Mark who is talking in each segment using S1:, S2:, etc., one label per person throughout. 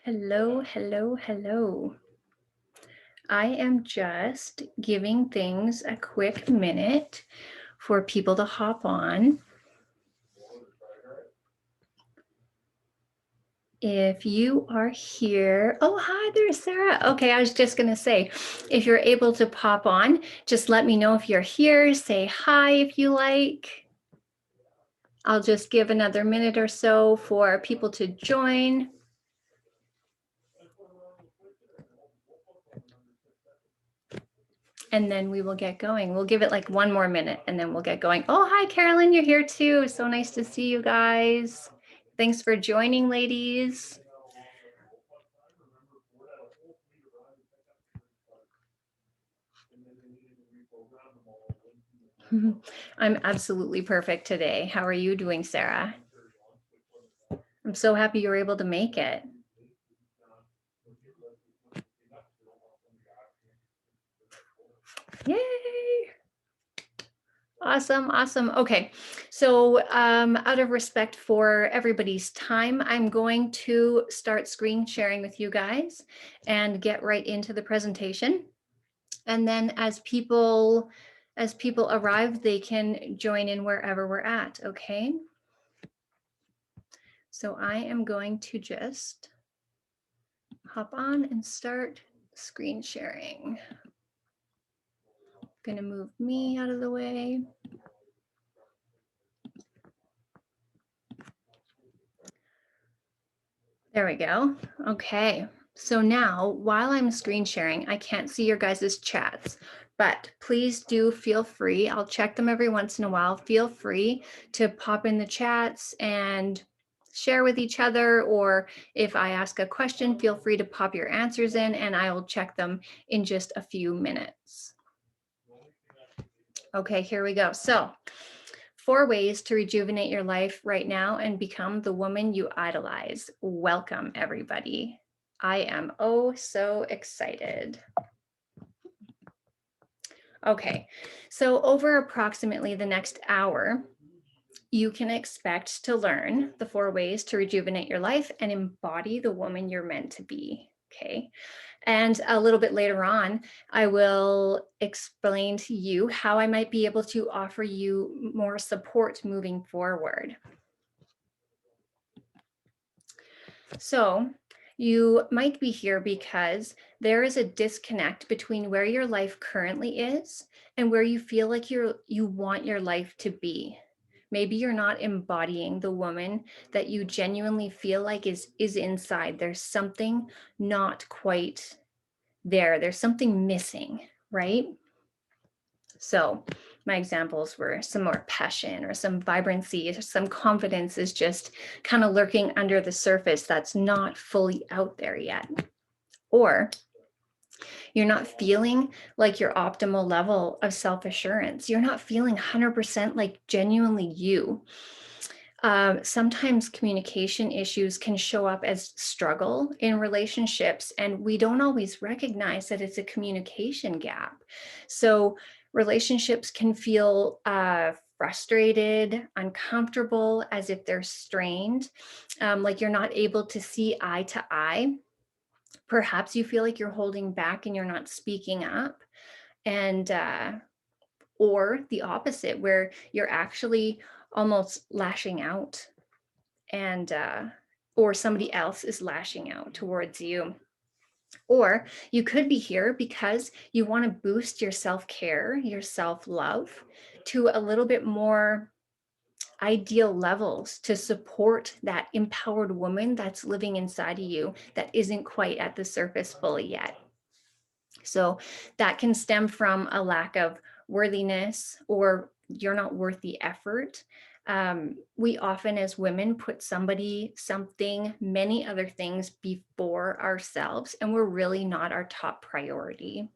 S1: Hello, hello, hello. I am just giving things a quick minute for people to hop on. If you are here, oh, hi there, Sarah. Okay, I was just going to say, if you're able to pop on, just let me know if you're here. Say hi if you like. I'll just give another minute or so for people to join. And then we will get going. We'll give it like one more minute and then we'll get going. Oh, hi, Carolyn, you're here too. So nice to see you guys. Thanks for joining, ladies. I'm absolutely perfect today. How are you doing, Sarah? I'm so happy you were able to make it. Yay! Awesome, awesome. Okay, so out of respect for everybody's time, I'm going to start screen sharing with you guys and get right into the presentation. And then as people arrive, they can join in wherever we're at, okay? So I am going to just hop on and start screen sharing. Gonna move me out of the way. There we go. Okay. So now while I'm screen sharing, I can't see your guys' chats, but please do feel free. I'll check them every once in a while. Feel free to pop in the chats and share with each other, or if I ask a question, feel free to pop your answers in and I will check them in just a few minutes. Okay, here we go. So 4 ways to rejuvenate your life right now and become the woman you idolize. Welcome, everybody. I am oh so excited. Okay, so over approximately the next hour, you can expect to learn the 4 ways to rejuvenate your life and embody the woman you're meant to be. Okay. And a little bit later on, I will explain to you how I might be able to offer you more support moving forward. So you might be here because there is a disconnect between where your life currently is and where you feel like you want your life to be. Maybe you're not embodying the woman that you genuinely feel like is inside. There's something not quite there. There's something missing, right? So my examples were some more passion or some vibrancy or some confidence is just kind of lurking under the surface that's not fully out there yet. Or you're not feeling like your optimal level of self-assurance. You're not feeling 100% like genuinely you. Sometimes communication issues can show up as struggle in relationships, and we don't always recognize that it's a communication gap. So relationships can feel frustrated, uncomfortable, as if they're strained, like you're not able to see eye to eye. Perhaps you feel like you're holding back and you're not speaking up. And, or the opposite, where you're actually almost lashing out and, or somebody else is lashing out towards you. Or you could be here because you want to boost your self-care, your self-love to a little bit more ideal levels to support that empowered woman that's living inside of you that isn't quite at the surface fully yet. So that can stem from a lack of worthiness, or you're not worth the effort. We often, as women, put somebody, something, many other things before ourselves, and we're really not our top priority.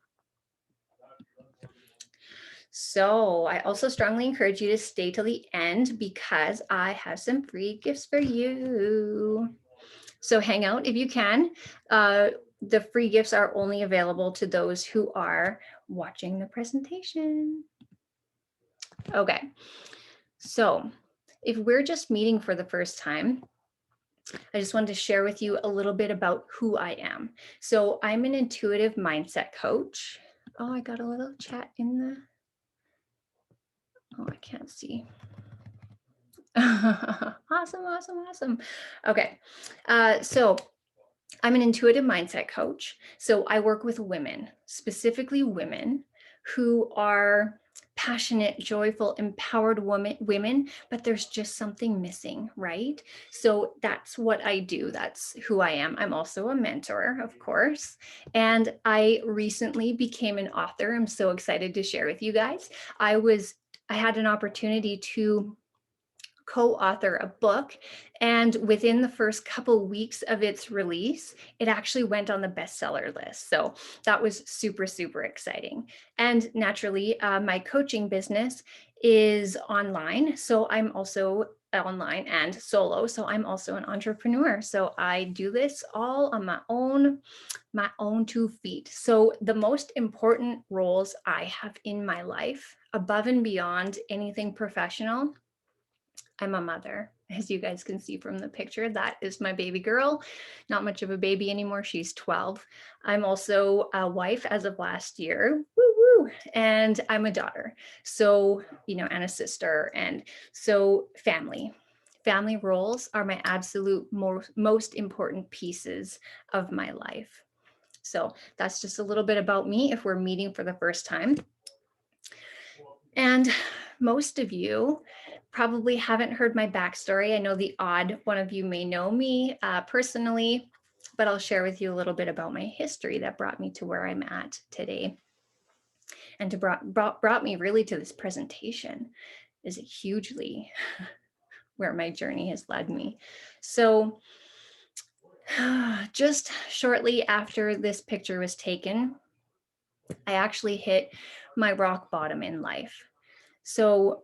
S1: So I also strongly encourage you to stay till the end because I have some free gifts for you. So hang out if you can. The free gifts are only available to those who are watching the presentation. Okay, so if we're just meeting for the first time, I just wanted to share with you a little bit about who I am. So I'm an intuitive mindset coach. Oh, I got a little chat in the, oh, I can't see. Awesome, awesome, awesome. Okay, so I'm an intuitive mindset coach. So I work with women, specifically women who are passionate, joyful, empowered women, but there's just something missing, right? So that's what I do. That's who I am. I'm also a mentor, of course. And I recently became an author. I'm so excited to share with you guys. I had an opportunity to co-author a book, and within the first couple weeks of its release, it actually went on the bestseller list. So that was super, super exciting. And naturally, my coaching business is online. So I'm also online and solo. So I'm also an entrepreneur. So I do this all on my own 2 feet. So the most important roles I have in my life, above and beyond anything professional, I'm a mother, as you guys can see from the picture. That is my baby girl. Not much of a baby anymore. She's 12. I'm also a wife as of last year. Woo woo. And I'm a daughter. So, and a sister. And so family. Family roles are my absolute most important pieces of my life. So that's just a little bit about me if we're meeting for the first time. And most of you probably haven't heard my backstory. I know the odd one of you may know me personally, but I'll share with you a little bit about my history that brought me to where I'm at today. And brought me really to this presentation is hugely where my journey has led me. So just shortly after this picture was taken, I actually hit my rock bottom in life. So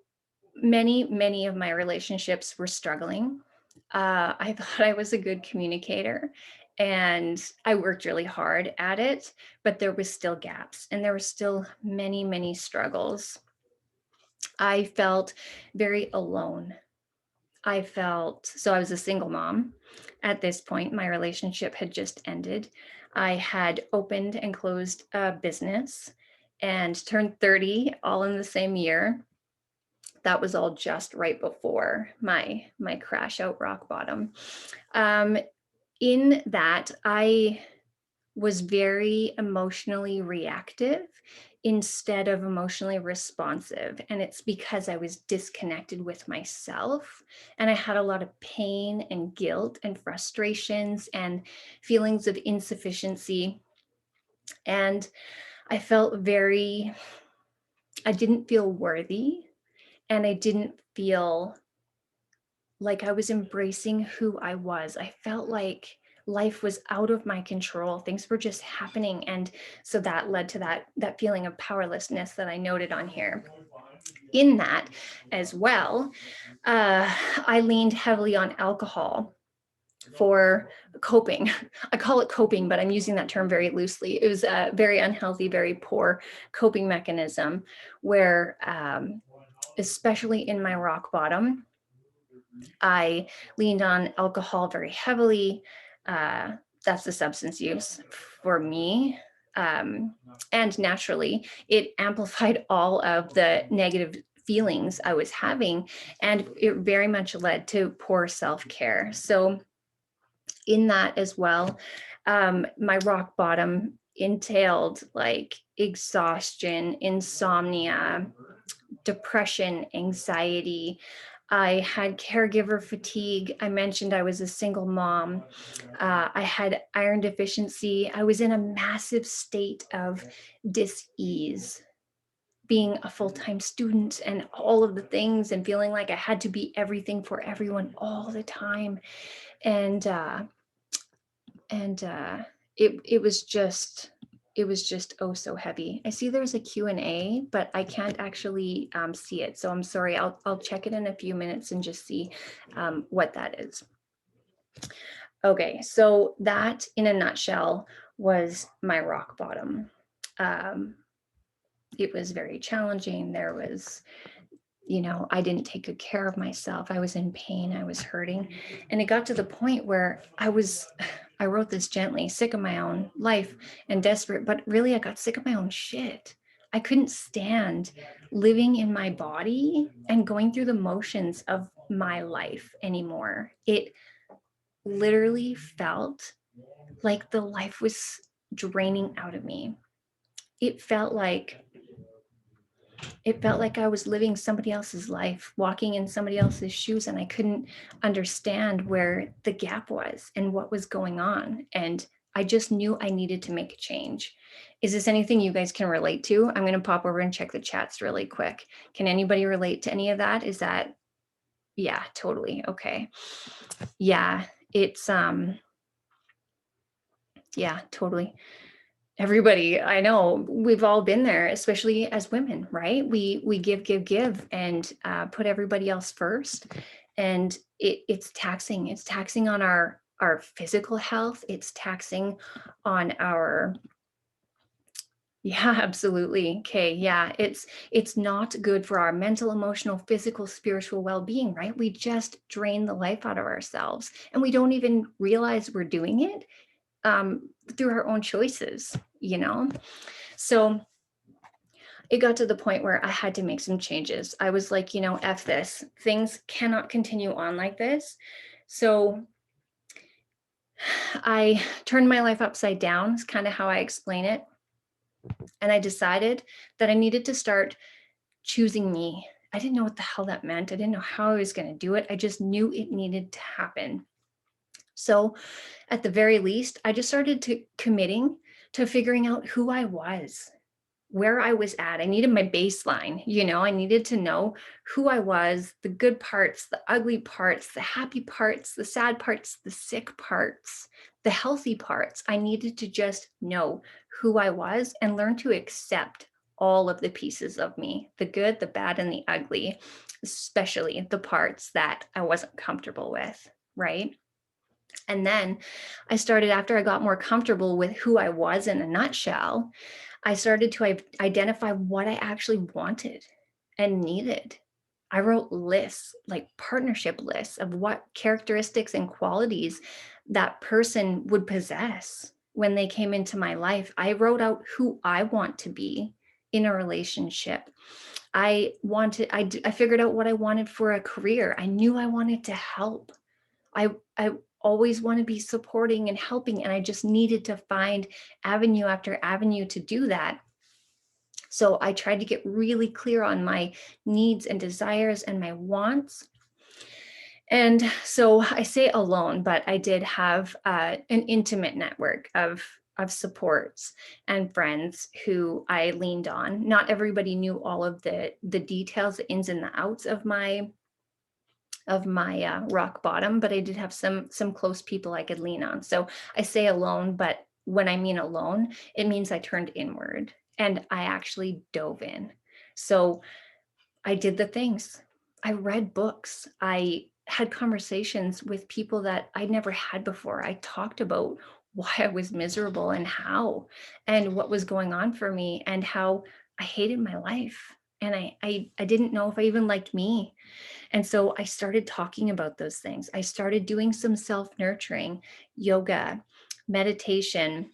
S1: many of my relationships were struggling. I thought I was a good communicator and I worked really hard at it, but there was still gaps and there were still many struggles. I felt very alone. So I was a single mom at this point. My relationship had just ended. I had opened and closed a business and turned 30 all in the same year. That was all just right before my crash out rock bottom. In that, I was very emotionally reactive instead of emotionally responsive. And it's because I was disconnected with myself. And I had a lot of pain and guilt and frustrations and feelings of insufficiency. And I didn't feel worthy. And I didn't feel like I was embracing who I was. I felt like life was out of my control. Things were just happening. And so that led to that feeling of powerlessness that I noted on here. In that as well, I leaned heavily on alcohol for coping. I call it coping, but I'm using that term very loosely. It was a very unhealthy, very poor coping mechanism where especially in my rock bottom, I leaned on alcohol very heavily. Uh, that's the substance use for me. Um, and naturally, it amplified all of the negative feelings I was having. And it very much led to poor self care. So, in that as well, my rock bottom entailed like exhaustion, insomnia, depression, anxiety. I had caregiver fatigue. I mentioned I was a single mom. I had iron deficiency. I was in a massive state of dis-ease, being a full-time student and all of the things, and feeling like I had to be everything for everyone all the time. And it was just, oh so heavy. I see there's a Q&A, but I can't actually see it, so I'm sorry. I'll check it in a few minutes and just see what that is. Okay, so that in a nutshell was my rock bottom. It was very challenging. There was, I didn't take good care of myself. I was in pain. I was hurting. And it got to the point where I wrote this gently, sick of my own life and desperate, but really I got sick of my own shit. I couldn't stand living in my body and going through the motions of my life anymore. It literally felt like the life was draining out of me. It felt like I was living somebody else's life, walking in somebody else's shoes, and I couldn't understand where the gap was and what was going on. And I just knew I needed to make a change. Is this anything you guys can relate to? I'm going to pop over and check the chats really quick. Can anybody relate to any of that? Is that, yeah, totally. Okay. Yeah, it's, yeah, totally. Everybody, I know we've all been there, especially as women, right? We give, and put everybody else first, and it's taxing. It's taxing on our physical health. It's taxing on our, yeah, absolutely. Okay, yeah, it's not good for our mental, emotional, physical, spiritual well-being, right? We just drain the life out of ourselves, and we don't even realize we're doing it through our own choices, So it got to the point where I had to make some changes. I was like, F this. Things cannot continue on like this. So I turned my life upside down, is kind of how I explain it. And I decided that I needed to start choosing me. I didn't know what the hell that meant. I didn't know how I was going to do it. I just knew it needed to happen. So at the very least, I just started committing to figuring out who I was, where I was at. I needed my baseline, I needed to know who I was, the good parts, the ugly parts, the happy parts, the sad parts, the sick parts, the healthy parts. I needed to just know who I was and learn to accept all of the pieces of me, the good, the bad, and the ugly, especially the parts that I wasn't comfortable with, right? And then I started, after I got more comfortable with who I was in a nutshell, I started to identify what I actually wanted and needed. I wrote lists, like partnership lists of what characteristics and qualities that person would possess when they came into my life. I wrote out who I want to be in a relationship. I figured out what I wanted for a career. I knew I wanted to help. I always want to be supporting and helping, and I just needed to find avenue after avenue to do that. So I tried to get really clear on my needs and desires and my wants. And so I say alone, but I did have an intimate network of supports and friends who I leaned on. Not everybody knew all of the details, the ins and the outs of my rock bottom, but I did have some close people I could lean on. So I say alone, but when I mean alone, it means I turned inward and I actually dove in. So I did the things. I read books. I had conversations with people that I'd never had before. I talked about why I was miserable and how, and what was going on for me, and how I hated my life. And I didn't know if I even liked me. And so I started talking about those things. I started doing some self-nurturing, yoga, meditation.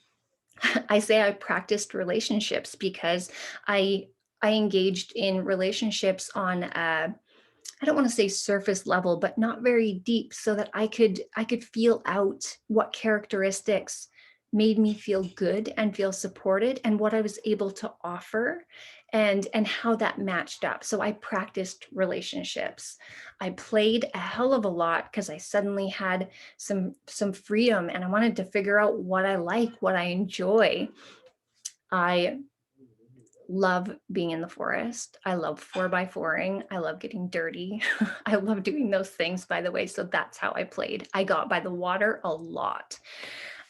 S1: I say I practiced relationships because I I engaged in relationships on I don't want to say surface level, but not very deep, so that I could feel out what characteristics made me feel good and feel supported, and what I was able to offer, and how that matched up. So I practiced relationships. I played a hell of a lot because I suddenly had some freedom, and I wanted to figure out what I like, what I enjoy. I love being in the forest. I love 4x4ing. I love getting dirty. I love doing those things, by the way. So that's how I played. I got by the water a lot.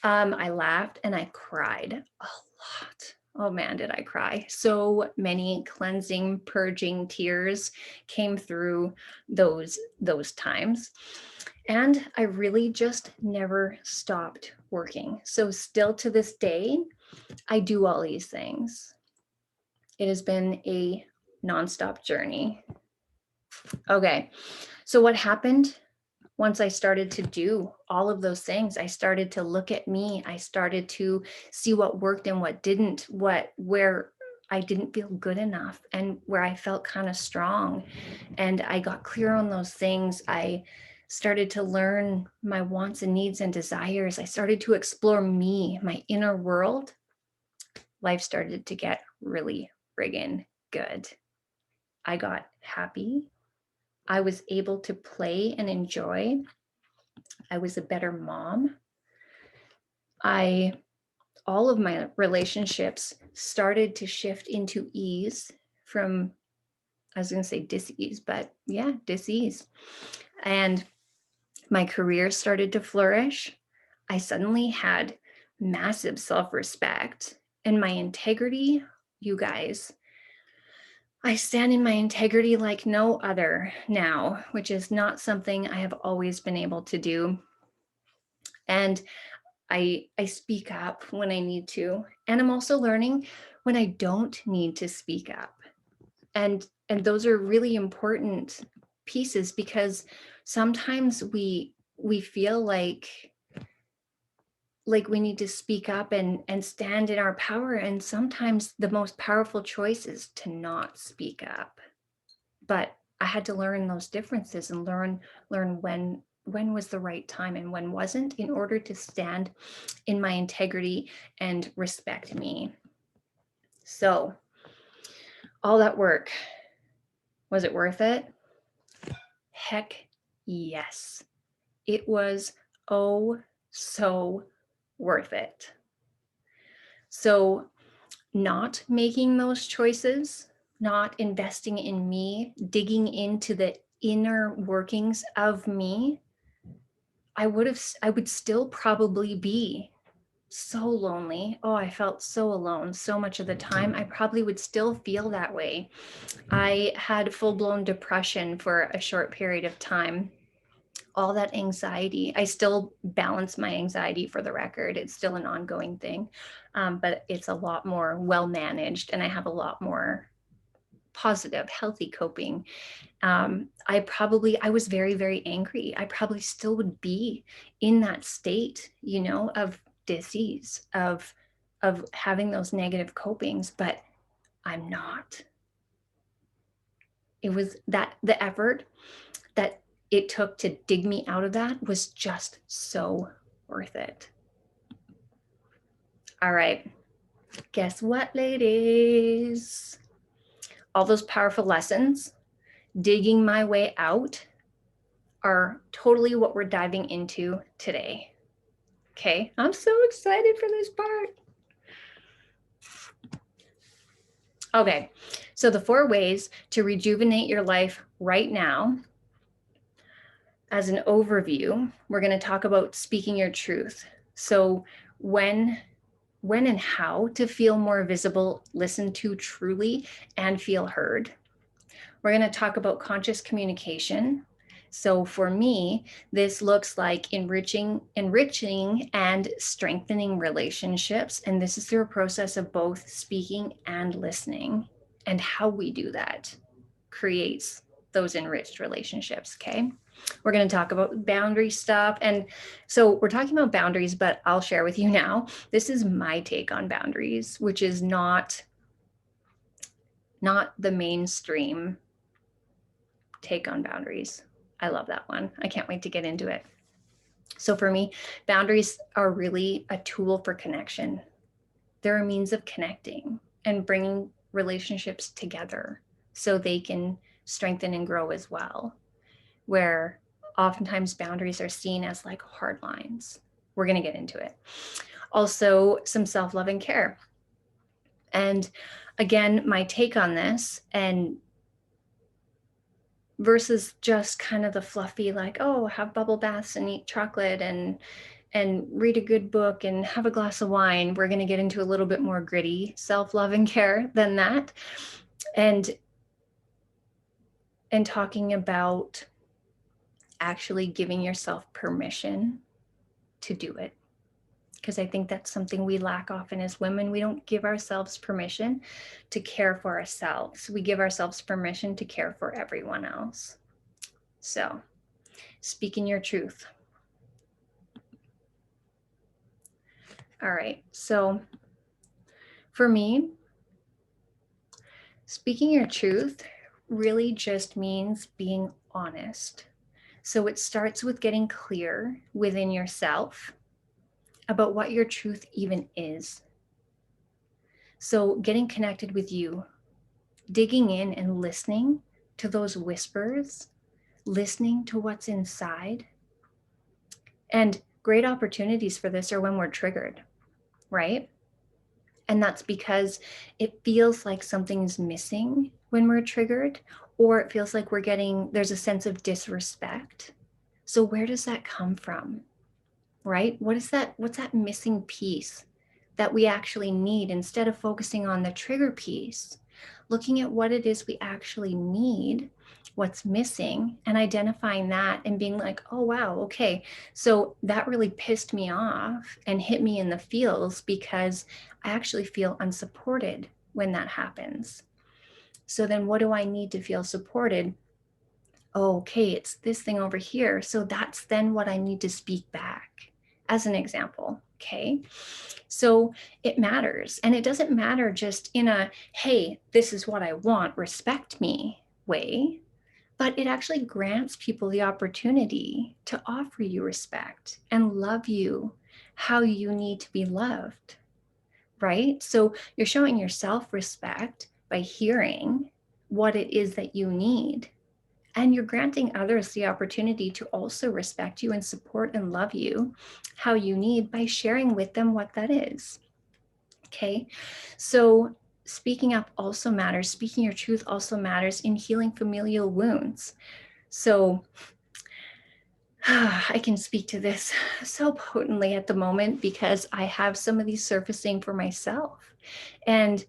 S1: I laughed and I cried a lot. Oh man, did I cry. So many cleansing, purging tears came through those times. And I really just never stopped working. So still to this day, I do all these things. It has been a nonstop journey. Okay, so what happened once I started to do all of those things? I started to look at me. I started to see what worked and what didn't, where I didn't feel good enough and where I felt kind of strong. And I got clear on those things. I started to learn my wants and needs and desires. I started to explore me, my inner world. Life started to get really friggin' good. I got happy. I was able to play and enjoy. I was a better mom. I All of my relationships started to shift into ease from, I was going to say dis-ease, but yeah, dis-ease. And my career started to flourish. I suddenly had massive self-respect, and my integrity, you guys, I stand in my integrity like no other now, which is not something I have always been able to do. And I speak up when I need to. And I'm also learning when I don't need to speak up. And those are really important pieces, because sometimes we feel like we need to speak up and stand in our power, and sometimes the most powerful choice is to not speak up. But I had to learn those differences and learn when was the right time and when wasn't, in order to stand in my integrity and respect me. So all that work, was it worth it? Heck yes. It was oh so worth it. So not making those choices, not investing in me, digging into the inner workings of me, I would still probably be so lonely. Oh, I felt so alone so much of the time. I probably would still feel that way. I had full-blown depression for a short period of time. All that anxiety, I still balance my anxiety, for the record. It's still an ongoing thing, but it's a lot more well managed, and I have a lot more positive, healthy coping. I was very, very angry. I probably still would be in that state, of disease, of having those negative copings, but I'm not. It was that the effort that it took to dig me out of that was just so worth it. All right. Guess what, ladies? All those powerful lessons, digging my way out, are totally what we're diving into today. Okay, I'm so excited for this part. Okay, so the 4 ways to rejuvenate your life right now. As an overview, we're going to talk about speaking your truth. So when and how to feel more visible, listen to truly, and feel heard. We're going to talk about conscious communication. So for me, this looks like enriching and strengthening relationships. And this is through a process of both speaking and listening. And how we do that creates those enriched relationships, okay? We're going to talk about boundary stuff. And so we're talking about boundaries, but I'll share with you now, this is my take on boundaries, which is not the mainstream take on boundaries. I love that one. I can't wait to get into it. So for me, boundaries are really a tool for connection. They're a means of connecting and bringing relationships together so they can strengthen and grow as well, where oftentimes boundaries are seen as like hard lines. We're going to get into it. Also, some self-love and care. And again, my take on this, and versus just kind of the fluffy, like, oh, have bubble baths and eat chocolate and read a good book and have a glass of wine. We're going to get into a little bit more gritty self-love and care than that. And talking about actually giving yourself permission to do it. Because I think that's something we lack often as women. We don't give ourselves permission to care for ourselves. We give ourselves permission to care for everyone else. So, speaking your truth. All right, so for me, speaking your truth really just means being honest. So it starts with getting clear within yourself about what your truth even is. So getting connected with you, digging in and listening to those whispers, listening to what's inside. And great opportunities for this are when we're triggered, right? And that's because it feels like something's missing when we're triggered, or it feels like there's a sense of disrespect. So where does that come from, right? What's that missing piece that we actually need? Instead of focusing on the trigger piece, looking at what it is we actually need, what's missing, and identifying that and being like, oh, wow, okay. So that really pissed me off and hit me in the feels because I actually feel unsupported when that happens. So then what do I need to feel supported? Oh, okay, it's this thing over here. So that's then what I need to speak back as an example. Okay. So it matters. And it doesn't matter just in a, hey, this is what I want, respect me way, but it actually grants people the opportunity to offer you respect and love you how you need to be loved, right? So you're showing yourself respect by hearing what it is that you need. And you're granting others the opportunity to also respect you and support and love you how you need by sharing with them what that is. Okay, so speaking up also matters. Speaking your truth also matters in healing familial wounds. So I can speak to this so potently at the moment because I have some of these surfacing for myself. And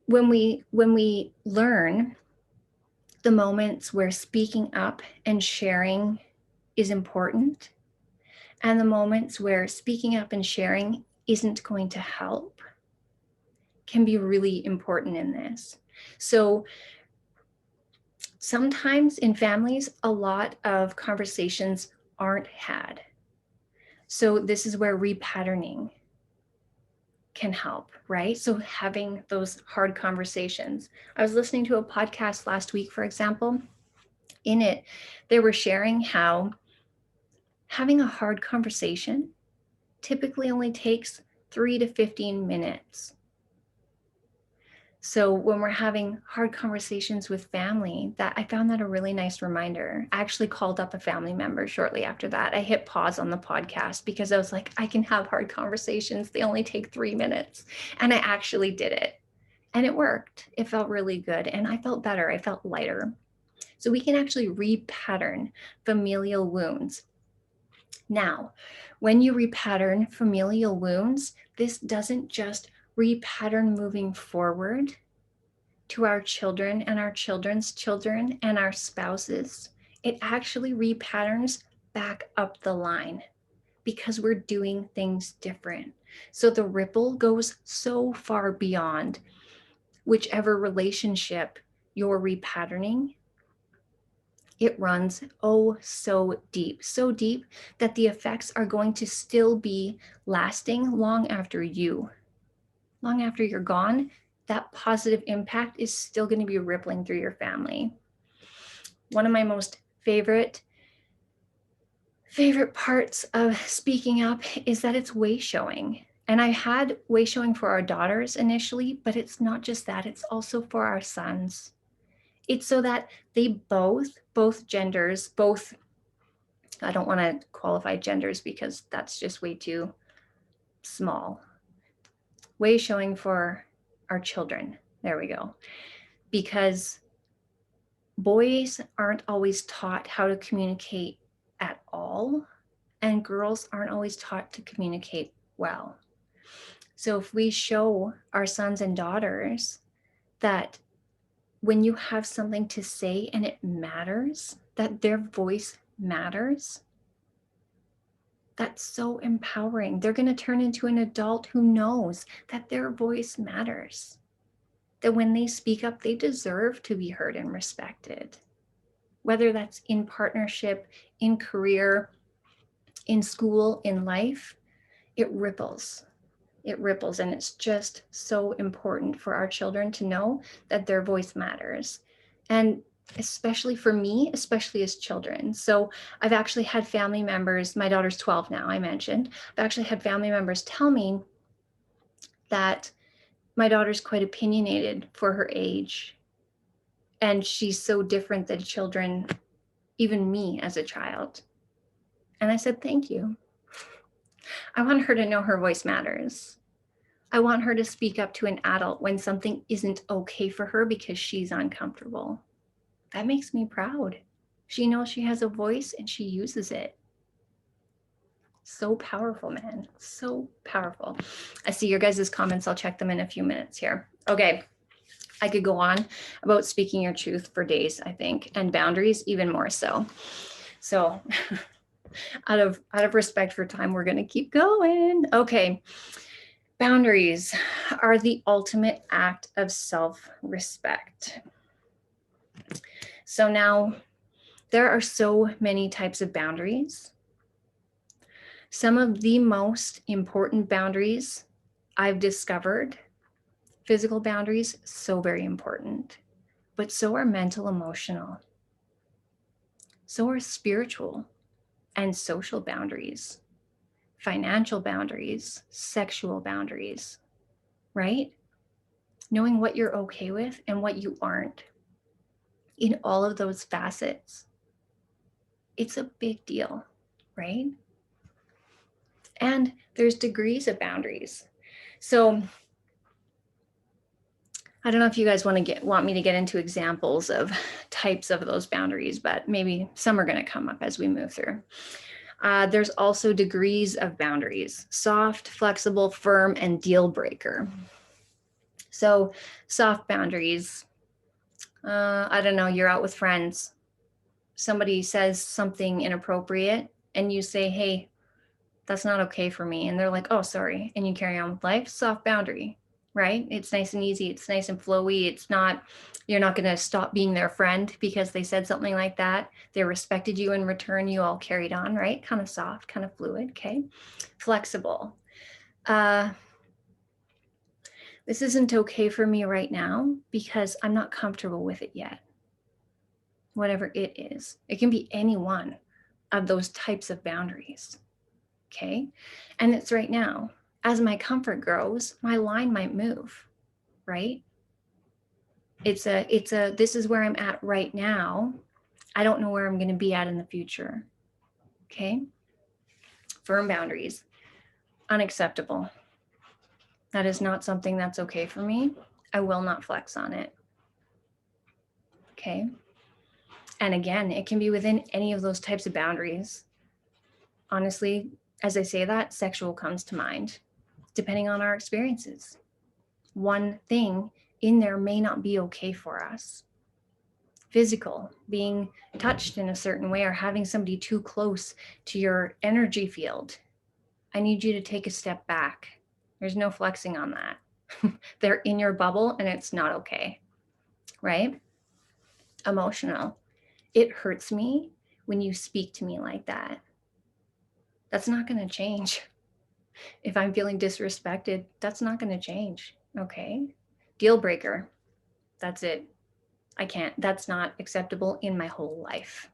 S1: when we learn the moments where speaking up and sharing is important, and the moments where speaking up and sharing isn't going to help, can be really important in this. So sometimes in families, a lot of conversations aren't had. So this is where repatterning can help, right? So having those hard conversations. I was listening to a podcast last week, for example. In it, they were sharing how having a hard conversation typically only takes 3 to 15 minutes. So when we're having hard conversations with family, that I found that a really nice reminder. I actually called up a family member shortly after that. I hit pause on the podcast because I was like, I can have hard conversations. They only take 3 minutes. And I actually did it. And it worked. It felt really good. And I felt better. I felt lighter. So we can actually repattern familial wounds. Now, when you repattern familial wounds, this doesn't just repattern moving forward to our children and our children's children and our spouses. It actually repatterns back up the line because we're doing things different. So the ripple goes so far beyond whichever relationship you're repatterning, it runs oh so deep that the effects are going to still be lasting long after you're gone. That positive impact is still going to be rippling through your family. One of my most favorite parts of speaking up is that it's way showing. And I had way showing for our daughters initially, but it's not just that, it's also for our sons. It's so that they both genders, I don't want to qualify genders because that's just way too small. Way showing for our children. There we go. Because boys aren't always taught how to communicate at all, and girls aren't always taught to communicate well. So if we show our sons and daughters that when you have something to say and it matters, that their voice matters, that's so empowering. They're going to turn into an adult who knows that their voice matters. That when they speak up, they deserve to be heard and respected. Whether that's in partnership, in career, in school, in life, it ripples. It ripples, and it's just so important for our children to know that their voice matters. And especially for me, especially as children. So I've actually had family members, my daughter's 12 now, I mentioned, I've actually had family members tell me that my daughter's quite opinionated for her age. And she's so different than children, even me as a child. And I said, thank you. I want her to know her voice matters. I want her to speak up to an adult when something isn't okay for her because she's uncomfortable. That makes me proud. She knows she has a voice and she uses it. So powerful, man. So powerful. I see your guys' comments. I'll check them in a few minutes here. Okay. I could go on about speaking your truth for days, I think, and boundaries even more so. So out of respect for time, we're going to keep going. Okay. Boundaries are the ultimate act of self-respect. So now there are so many types of boundaries. Some of the most important boundaries I've discovered, physical boundaries, so very important, but so are mental, emotional. So are spiritual and social boundaries, financial boundaries, sexual boundaries, right? Knowing what you're okay with and what you aren't in all of those facets. It's a big deal, right? And there's degrees of boundaries. So I don't know if you guys want me to get into examples of types of those boundaries, but maybe some are going to come up as we move through. There's also degrees of boundaries: soft, flexible, firm, and deal breaker. So soft boundaries, I don't know, you're out with friends. Somebody says something inappropriate and you say, hey, that's not okay for me. And they're like, oh, sorry. And you carry on with life. Soft boundary, right? It's nice and easy. It's nice and flowy. It's not, you're not going to stop being their friend because they said something like that. They respected you in return. You all carried on, right? Kind of soft, kind of fluid. Okay. Flexible. This isn't okay for me right now because I'm not comfortable with it yet. Whatever it is, it can be any one of those types of boundaries. Okay. And it's right now. As my comfort grows, my line might move, right? This is where I'm at right now. I don't know where I'm going to be at in the future. Okay. Firm boundaries. Unacceptable. That is not something that's okay for me. I will not flex on it. Okay. And again, it can be within any of those types of boundaries. Honestly, as I say that, sexual comes to mind, depending on our experiences. One thing in there may not be okay for us. Physical, being touched in a certain way or having somebody too close to your energy field. I need you to take a step back. There's no flexing on that. They're in your bubble and it's not okay, right? Emotional. It hurts me when you speak to me like that. That's not going to change. If I'm feeling disrespected, that's not going to change. Okay. Deal breaker. That's it. I can't. That's not acceptable in my whole life.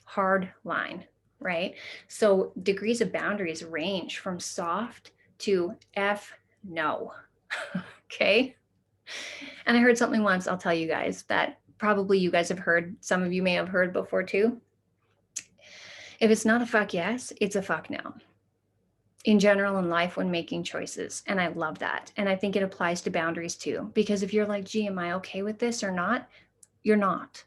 S1: Hard line, right? So degrees of boundaries range from soft to F no. Okay. And I heard something once, I'll tell you guys, that probably you guys have heard, some of you may have heard before too. If it's not a fuck yes, it's a fuck no. In general in life when making choices. And I love that. And I think it applies to boundaries too. Because if you're like, gee, am I okay with this or not? You're not.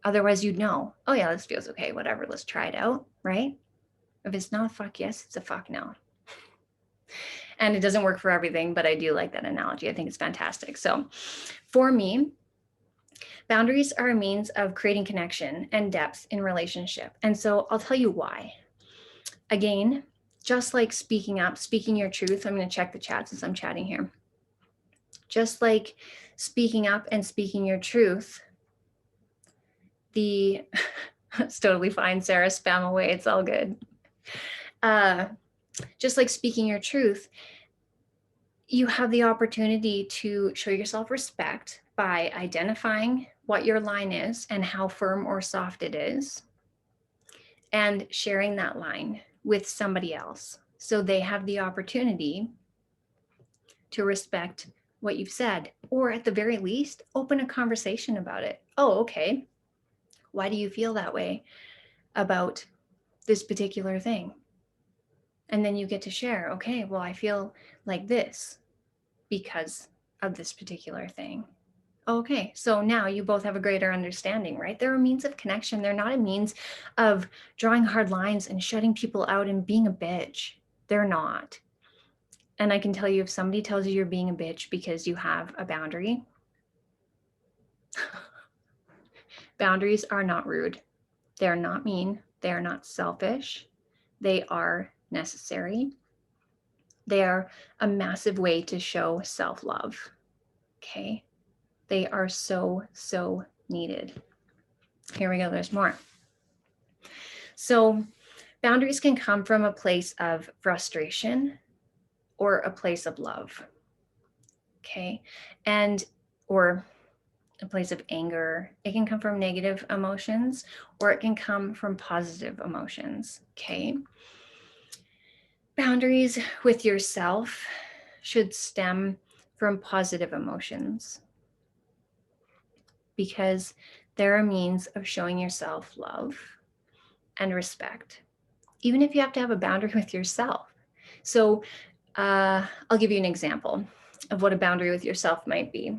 S1: Otherwise you'd know, oh yeah, this feels okay, whatever, let's try it out, right? If it's not a fuck yes, it's a fuck no. And it doesn't work for everything, but I do like that analogy. I think it's fantastic. So for me, boundaries are a means of creating connection and depth in relationship. And so I'll tell you why. Again, just like speaking up, speaking your truth, I'm going to check the chat since I'm chatting here. Just like speaking up and speaking your truth, it's totally fine, Sarah, spam away, it's all good. Just like speaking your truth, you have the opportunity to show yourself respect by identifying what your line is and how firm or soft it is, and sharing that line with somebody else. So they have the opportunity to respect what you've said, or at the very least, open a conversation about it. Oh, okay. Why do you feel that way about this particular thing? And then you get to share, okay, well, I feel like this because of this particular thing. Okay, so now you both have a greater understanding, right? They're a means of connection. They're not a means of drawing hard lines and shutting people out and being a bitch. They're not. And I can tell you, if somebody tells you you're being a bitch because you have a boundary, boundaries are not rude. They're not mean. They're not selfish. They are necessary. They are a massive way to show self-love. Okay. They are so, so needed. Here we go. There's more. So boundaries can come from a place of frustration or a place of love. Okay. Or a place of anger. It can come from negative emotions, or it can come from positive emotions. Okay. Boundaries with yourself should stem from positive emotions, because they're a means of showing yourself love and respect, even if you have to have a boundary with yourself. So I'll give you an example of what a boundary with yourself might be.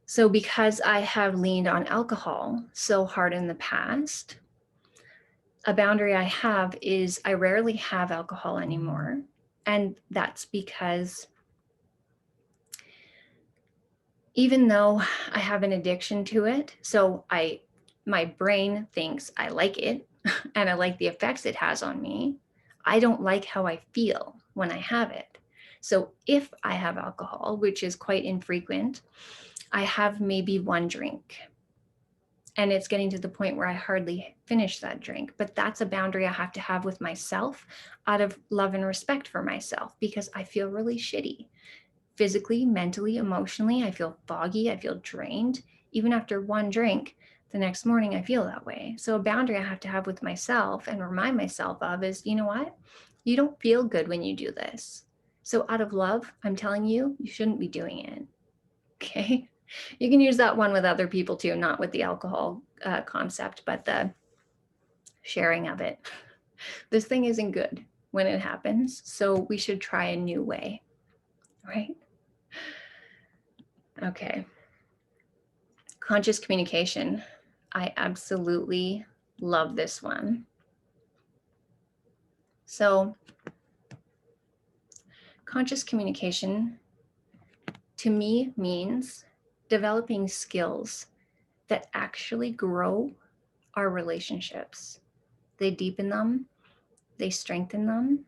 S1: So because I have leaned on alcohol so hard in the past, a boundary I have is I rarely have alcohol anymore. And that's because even though I have an addiction to it, so my brain thinks I like it and I like the effects it has on me, I don't like how I feel when I have it. So if I have alcohol, which is quite infrequent, I have maybe one drink. And it's getting to the point where I hardly finish that drink. But that's a boundary I have to have with myself out of love and respect for myself, because I feel really shitty. Physically, mentally, emotionally, I feel foggy, I feel drained. Even after one drink, the next morning I feel that way. So a boundary I have to have with myself and remind myself of is, you know what? You don't feel good when you do this. So out of love, I'm telling you, you shouldn't be doing it. Okay? You can use that one with other people too, not with the alcohol concept, but the sharing of it. This thing isn't good when it happens, so we should try a new way, right? Okay. Conscious communication. I absolutely love this one. So conscious communication to me means developing skills that actually grow our relationships. They deepen them, they strengthen them.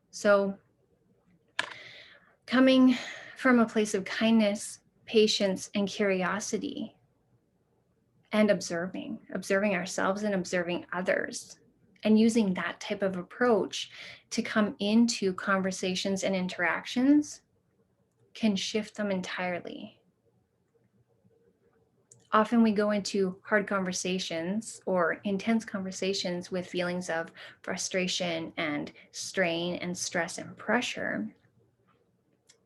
S1: So coming from a place of kindness, patience, and curiosity, and observing ourselves and observing others, and using that type of approach to come into conversations and interactions can shift them entirely. Often we go into hard conversations or intense conversations with feelings of frustration and strain and stress and pressure.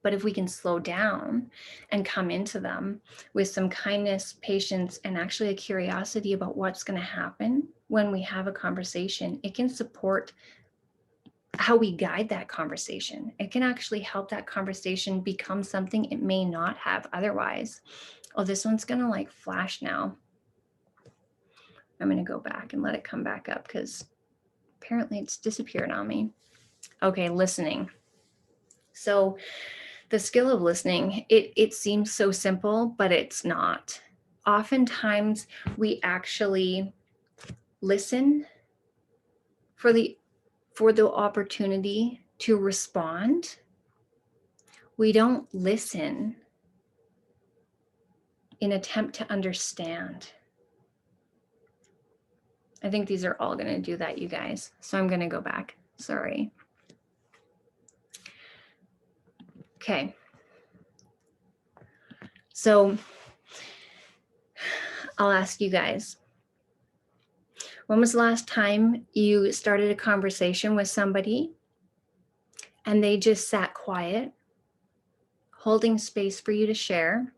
S1: But if we can slow down and come into them with some kindness, patience, and actually a curiosity about what's going to happen when we have a conversation, it can support how we guide that conversation. It can actually help that conversation become something it may not have otherwise. Oh, this one's going to like flash now. I'm going to go back and let it come back up because apparently it's disappeared on me. Okay, listening. So the skill of listening, it seems so simple, but it's not. Oftentimes we actually listen for the opportunity to respond. We don't listen in attempt to understand. I think these are all going to do that, you guys. So I'm going to go back. Sorry. Okay. So I'll ask you guys, when was the last time you started a conversation with somebody and they just sat quiet, holding space for you to share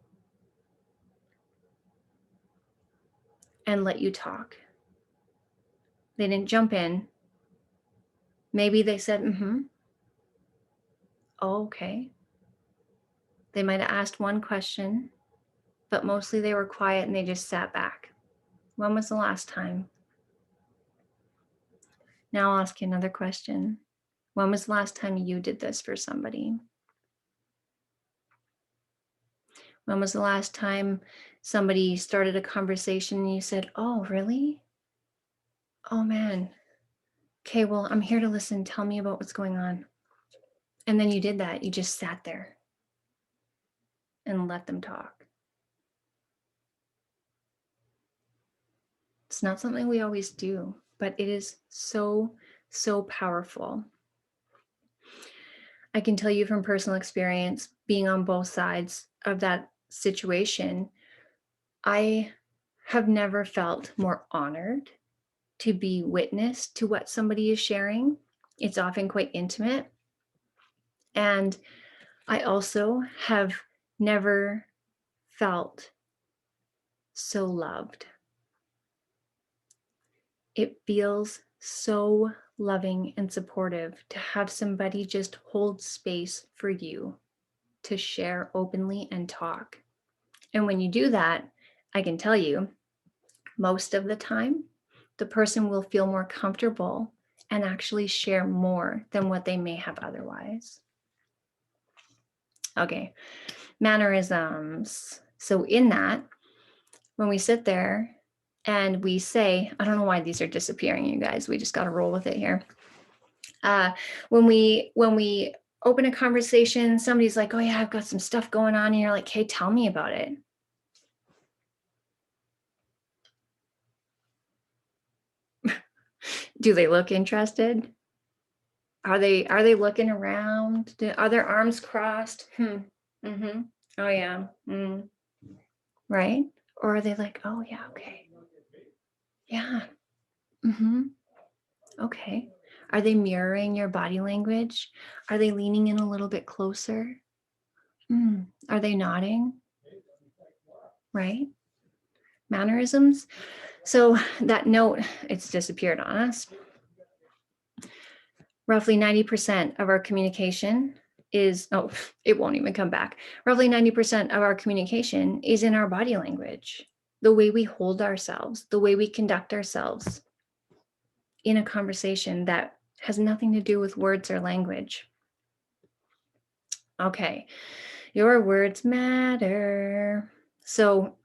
S1: and let you talk? They didn't jump in. Maybe they said, oh, okay. They might have asked one question, but mostly they were quiet and they just sat back. When was the last time? Now I'll ask you another question. When was the last time you did this for somebody? When was the last time somebody started a conversation and you said, oh, really? Oh, man. Okay, well, I'm here to listen. Tell me about what's going on. And then you did that. You just sat there and let them talk. It's not something we always do, but it is so, so powerful. I can tell you from personal experience, being on both sides of that situation, I have never felt more honored to be witness to what somebody is sharing. It's often quite intimate. And I also have never felt so loved. It feels so loving and supportive to have somebody just hold space for you to share openly and talk. And when you do that, I can tell you, most of the time, the person will feel more comfortable and actually share more than what they may have otherwise. Okay, mannerisms. So in that, when we sit there and we say, I don't know why these are disappearing, you guys, we just got to roll with it here. When we open a conversation, somebody's like, oh yeah, I've got some stuff going on. And you're like, hey, tell me about it. Do they look interested? Are they looking around? Are their arms crossed? Oh yeah. Right? Or are they like, oh yeah, okay. Yeah. Okay. Are they mirroring your body language? Are they leaning in a little bit closer? Are they nodding? Right? Mannerisms. So that note, it's disappeared on us. Roughly 90% of our communication is, oh, it won't even come back. Roughly 90% of our communication is in our body language, the way we hold ourselves, the way we conduct ourselves in a conversation that has nothing to do with words or language. Okay, your words matter. So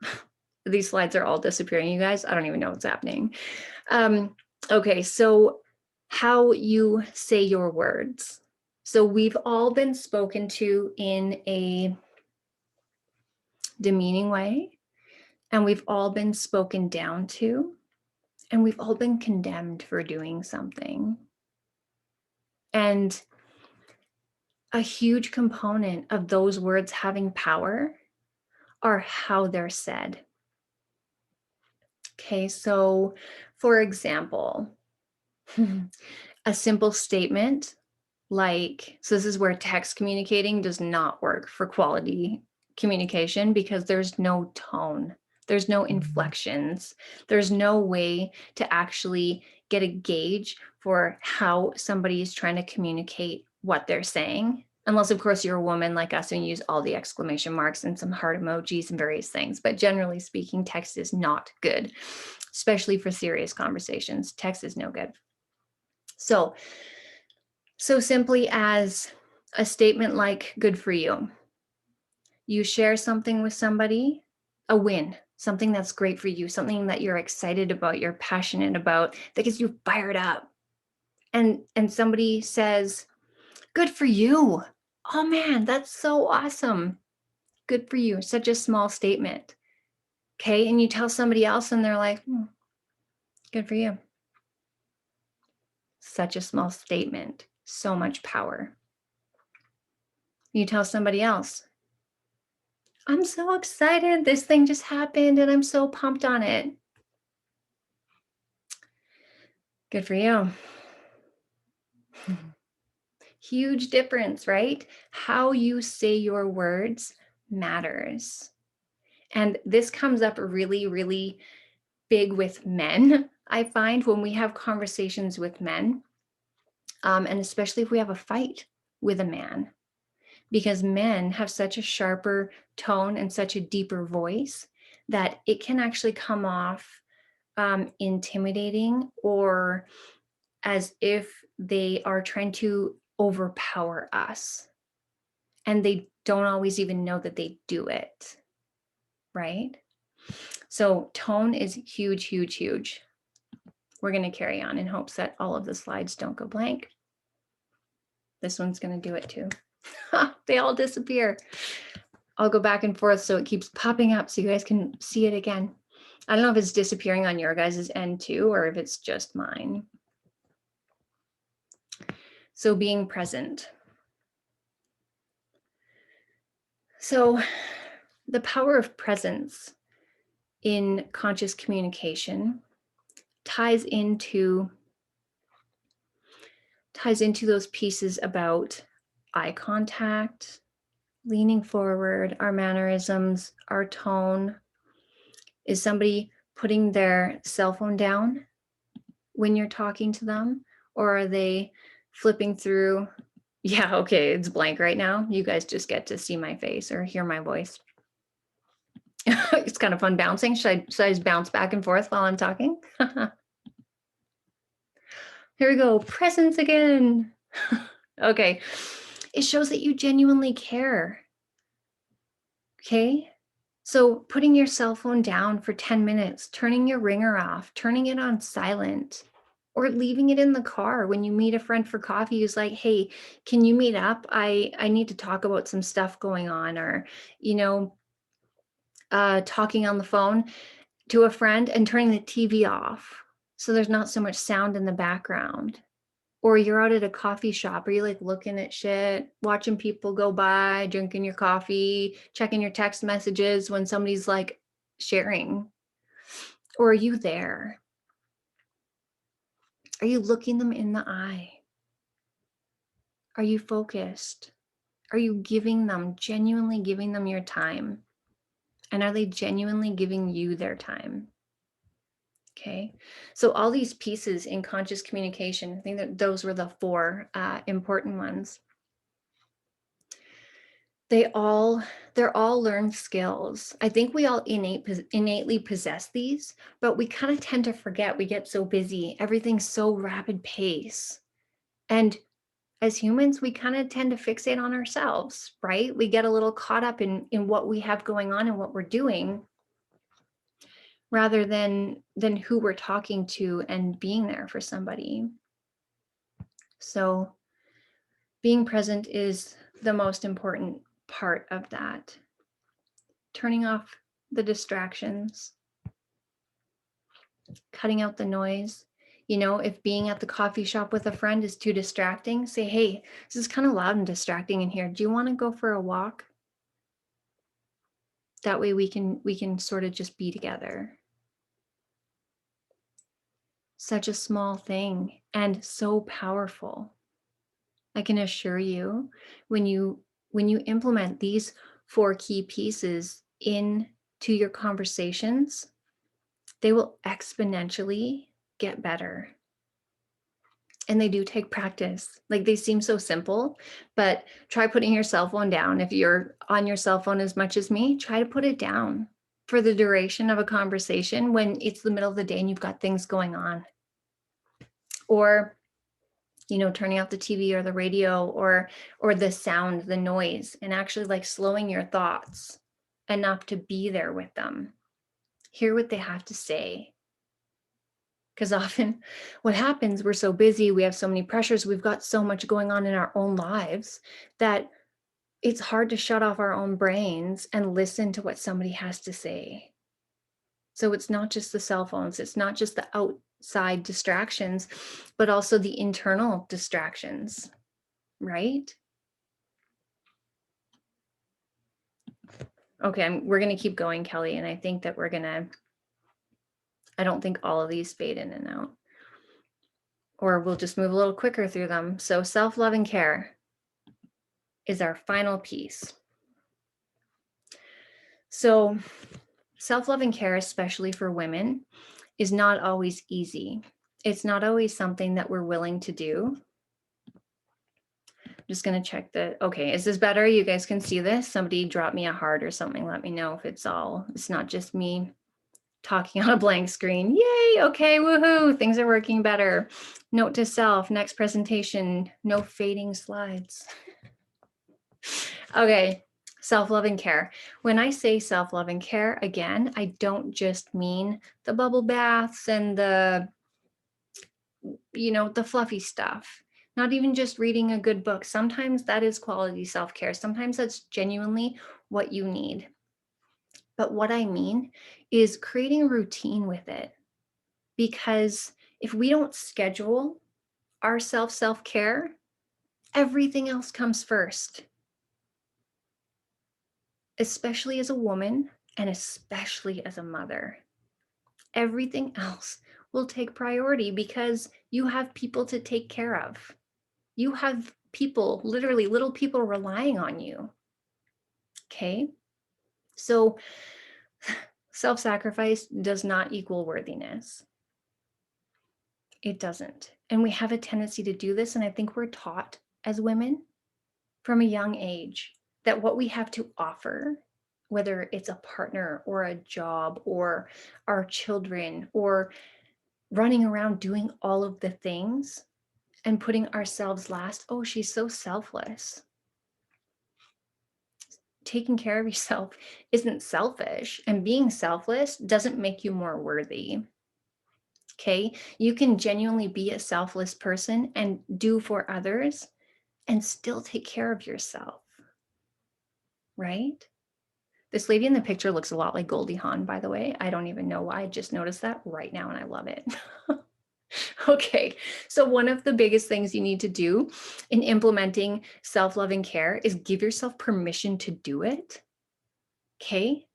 S1: these slides are all disappearing, you guys. I don't even know what's happening. Okay, so how you say your words. So we've all been spoken to in a demeaning way, and we've all been spoken down to, and we've all been condemned for doing something. And a huge component of those words having power are how they're said. Okay, so for example, a simple statement like, so this is where text communicating does not work for quality communication because there's no tone, there's no inflections, there's no way to actually get a gauge for how somebody is trying to communicate what they're saying. Unless, of course, you're a woman like us and use all the exclamation marks and some heart emojis and various things. But generally speaking, text is not good, especially for serious conversations. Text is no good. So simply as a statement like, good for you. You share something with somebody, a win, something that's great for you, something that you're excited about, you're passionate about, that gets you fired up. And somebody says, good for you. Oh man, that's so awesome. Good for you. Such a small statement. Okay. And you tell somebody else and they're like, good for you. Such a small statement. So much power. You tell somebody else, I'm so excited. This thing just happened and I'm so pumped on it. Good for you. Huge difference, right? How you say your words matters. And this comes up really, really big with men, I find, when we have conversations with men, and especially if we have a fight with a man, because men have such a sharper tone and such a deeper voice that it can actually come off intimidating or as if they are trying to overpower us. And they don't always even know that they do it, right? So tone is huge, huge, huge. We're going to carry on in hopes that all of the slides don't go blank. This one's going to do it too. They all disappear. I'll go back and forth so it keeps popping up so you guys can see it again. I don't know if it's disappearing on your guys' end too, or if it's just mine. So being present. So the power of presence in conscious communication ties into those pieces about eye contact, leaning forward, our mannerisms, our tone. Is somebody putting their cell phone down when you're talking to them? Or are they flipping through? Yeah, okay, it's blank right now. You guys just get to see my face or hear my voice. It's kind of fun bouncing. Should I just bounce back and forth while I'm talking? Here we go, presence again. Okay, it shows that you genuinely care. Okay, so putting your cell phone down for 10 minutes, turning your ringer off, turning it on silent, or leaving it in the car when you meet a friend for coffee who's like, hey, can you meet up? I need to talk about some stuff going on, or, talking on the phone to a friend and turning the TV off so there's not so much sound in the background. Or you're out at a coffee shop, or you're like looking at shit, watching people go by, drinking your coffee, checking your text messages when somebody's like sharing. Or are you there? Are you looking them in the eye? Are you focused? Are you genuinely giving them your time? And are they genuinely giving you their time? Okay, so all these pieces in conscious communication, I think that those were the four important ones. They're all learned skills. I think we all innately possess these, but we kind of tend to forget. We get so busy, everything's so rapid pace. And as humans, we kind of tend to fixate on ourselves, right? We get a little caught up in what we have going on and what we're doing, rather than who we're talking to and being there for somebody. So Being present is the most important part of that. Turning off the distractions, cutting out the noise. You know, if being at the coffee shop with a friend is too distracting, say, hey, this is kind of loud and distracting in here. Do you want to go for a walk? That way we can sort of just be together. Such a small thing and so powerful. I can assure you, when you implement these 4 key pieces into your conversations, they will exponentially get better. And they do take practice. Like, they seem so simple, but try putting your cell phone down. If you're on your cell phone as much as me, try to put it down for the duration of a conversation when it's the middle of the day and you've got things going on. Or, you know, turning off the TV or the radio or the sound, the noise, and actually like slowing your thoughts enough to be there with them. Hear what they have to say. Because often what happens, we're so busy, we have so many pressures, we've got so much going on in our own lives that it's hard to shut off our own brains and listen to what somebody has to say. So it's not just the cell phones, it's not just the outside distractions, but also the internal distractions, right? Okay, we're going to keep going, Kelly, and I think that I don't think all of these fade in and out. Or we'll just move a little quicker through them. So self-love and care is our final piece. So self-love and care, especially for women, is not always easy. It's not always something that we're willing to do. I'm just going to check okay, is this better? You guys can see this? Somebody drop me a heart or something. Let me know if it's not just me talking on a blank screen. Yay, okay, woohoo, things are working better. Note to self, next presentation, no fading slides. Okay, self-love and care. When I say self-love and care, again, I don't just mean the bubble baths and the fluffy stuff. Not even just reading a good book. Sometimes that is quality self-care. Sometimes that's genuinely what you need. But what I mean is creating a routine with it. Because if we don't schedule our self-care, everything else comes first. Especially as a woman and especially as a mother. Everything else will take priority because you have people to take care of. You have people, literally little people relying on you. Okay? So self-sacrifice does not equal worthiness. It doesn't. And we have a tendency to do this, and I think we're taught as women from a young age that what we have to offer, whether it's a partner or a job or our children or running around doing all of the things and putting ourselves last, oh, she's so selfless. Taking care of yourself isn't selfish, and being selfless doesn't make you more worthy. Okay, you can genuinely be a selfless person and do for others and still take care of yourself, right? This lady in the picture looks a lot like Goldie Hawn, by the way. I don't even know why. I just noticed that right now and I love it. Okay, so one of the biggest things you need to do in implementing self-love and care is give yourself permission to do it. Okay?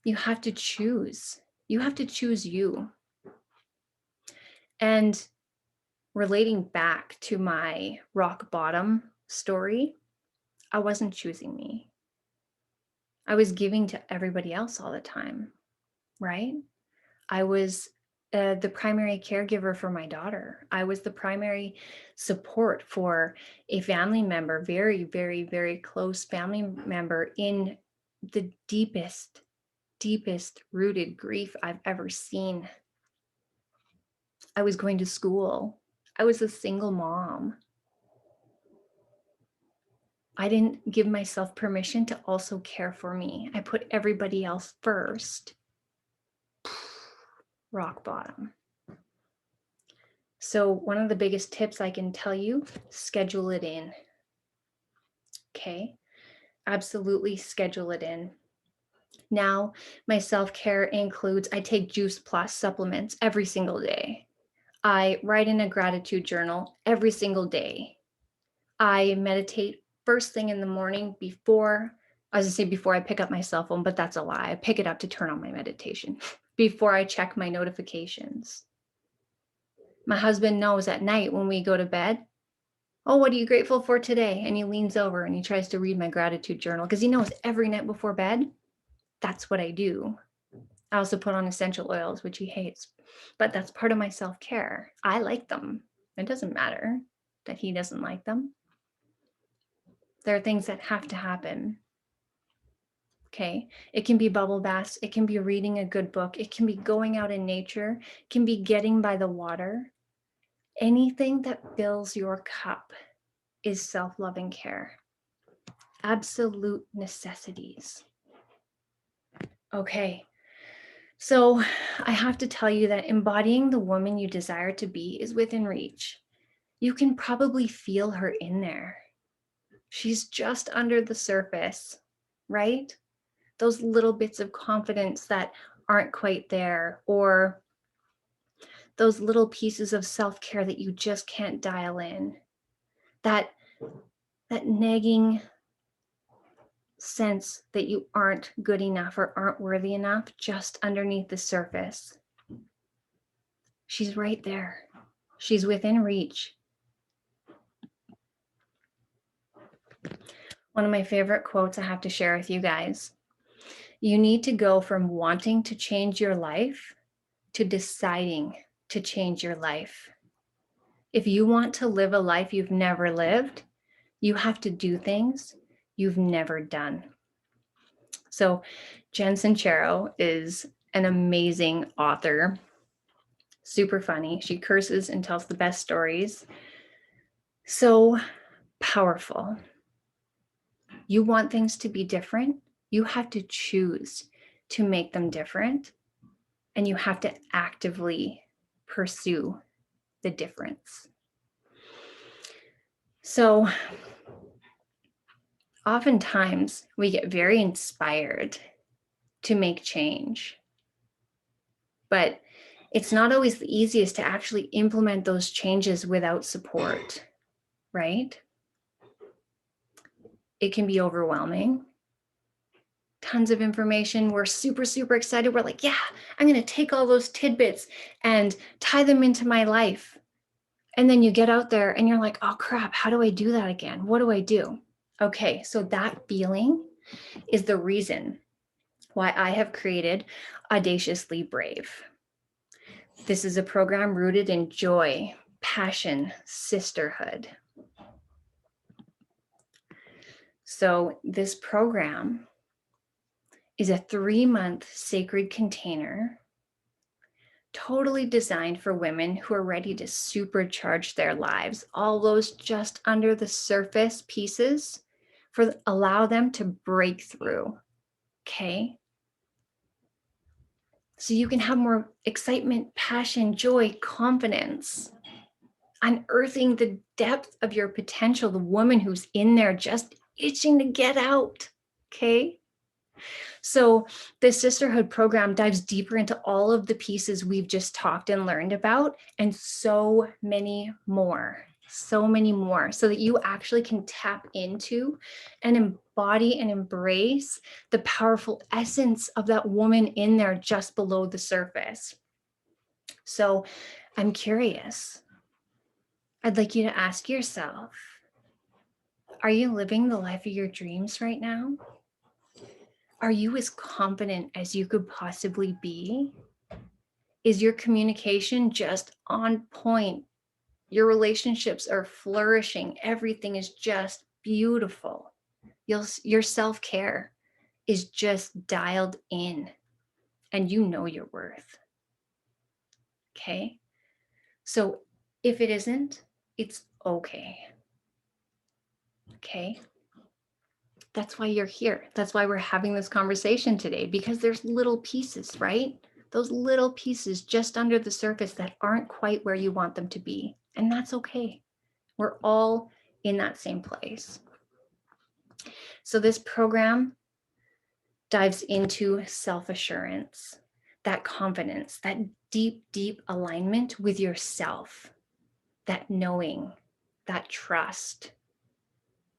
S1: You have to choose. You have to choose you. And relating back to my rock bottom story, I wasn't choosing me. I was giving to everybody else all the time, right? I was the primary caregiver for my daughter. I was the primary support for a family member, very, very, very close family member in the deepest, deepest rooted grief I've ever seen. I was going to school. I was a single mom. I didn't give myself permission to also care for me. I put everybody else first. Rock bottom. So one of the biggest tips I can tell you, schedule it in. Okay, absolutely schedule it in. Now, my self-care includes I take Juice Plus supplements every single day. I write in a gratitude journal every single day. I meditate first thing in the morning before, I was gonna say before I pick up my cell phone, but that's a lie. I pick it up to turn on my meditation before I check my notifications. My husband knows at night when we go to bed, oh, what are you grateful for today? And he leans over and he tries to read my gratitude journal because he knows every night before bed, that's what I do. I also put on essential oils, which he hates, but that's part of my self-care. I like them. It doesn't matter that he doesn't like them. There are things that have to happen. Okay. It can be bubble baths. It can be reading a good book. It can be going out in nature. It can be getting by the water. Anything that fills your cup is self-loving care. Absolute necessities. Okay. So I have to tell you that embodying the woman you desire to be is within reach. You can probably feel her in there. She's just under the surface, right? Those little bits of confidence that aren't quite there, or those little pieces of self-care that you just can't dial in. That nagging sense that you aren't good enough or aren't worthy enough just underneath the surface. She's right there. She's within reach. One of my favorite quotes I have to share with you guys. You need to go from wanting to change your life to deciding to change your life. If you want to live a life you've never lived, you have to do things you've never done. So Jen Sincero is an amazing author, super funny. She curses and tells the best stories. So powerful. You want things to be different, you have to choose to make them different, and you have to actively pursue the difference. So oftentimes we get very inspired to make change, but it's not always the easiest to actually implement those changes without support, right? It can be overwhelming. Tons of information. We're super, super excited. We're like, yeah, I'm going to take all those tidbits and tie them into my life. And then you get out there and you're like, oh crap, how do I do that again? What do I do? Okay, so that feeling is the reason why I have created Audaciously Brave. This is a program rooted in joy, passion, sisterhood. So this program is a 3-month sacred container totally designed for women who are ready to supercharge their lives. All those just under the surface pieces allow them to break through, okay? So you can have more excitement, passion, joy, confidence, unearthing the depth of your potential, the woman who's in there just itching to get out, okay? So the sisterhood program dives deeper into all of the pieces we've just talked and learned about, and so many more, so that you actually can tap into and embody and embrace the powerful essence of that woman in there just below the surface. So I'm curious. I'd like you to ask yourself, are you living the life of your dreams right now? Are you as confident as you could possibly be? Is your communication just on point? Your relationships are flourishing. Everything is just beautiful. Your self-care is just dialed in, and you know your worth. Okay? So if it isn't, it's okay. Okay? That's why you're here. That's why we're having this conversation today, because there's little pieces, right? those little pieces just under the surface that aren't quite where you want them to be. And that's okay. We're all in that same place. So this program dives into self-assurance, that confidence, that deep, deep alignment with yourself, that knowing, that trust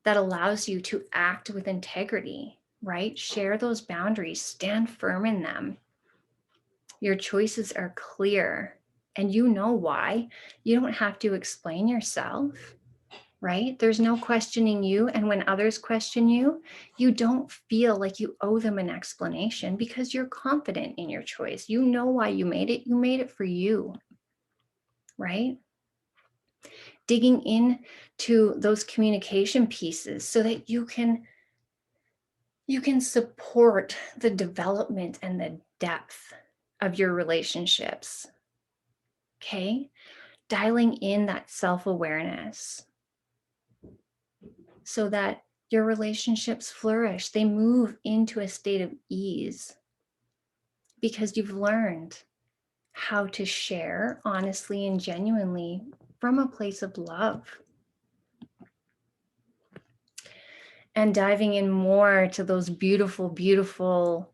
S1: that allows you to act with integrity, right? Share those boundaries, stand firm in them. Your choices are clear and you know why. You don't have to explain yourself, right? There's no questioning you. And when others question you, you don't feel like you owe them an explanation because you're confident in your choice. You know why you made it. You made it for you, right? Digging into those communication pieces so that you can support the development and the depth of your relationships. Okay? Dialing in that self-awareness so that your relationships flourish. They move into a state of ease because you've learned how to share honestly and genuinely from a place of love. And diving in more to those beautiful, beautiful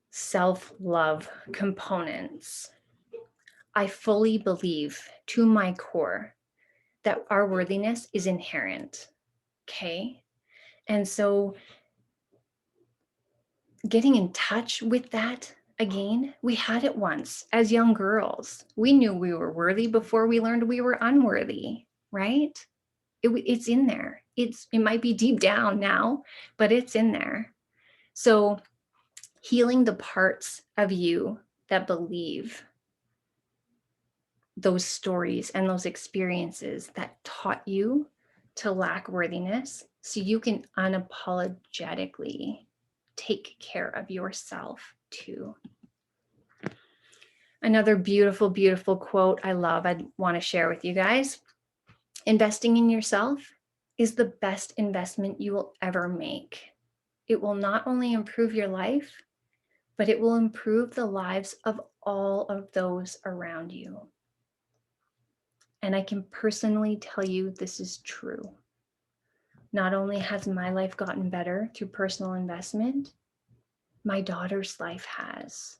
S1: self-love components. I fully believe to my core that our worthiness is inherent, okay? And so getting in touch with that again, we had it once as young girls. We knew we were worthy before we learned we were unworthy, right? It's in there. It might be deep down now, but it's in there. So healing the parts of you that believe those stories and those experiences that taught you to lack worthiness so you can unapologetically take care of yourself too. Another beautiful, beautiful quote I love, I'd want to share with you guys. Investing in yourself is the best investment you will ever make. It will not only improve your life, but it will improve the lives of all of those around you. And I can personally tell you this is true. Not only has my life gotten better through personal investment, my daughter's life has.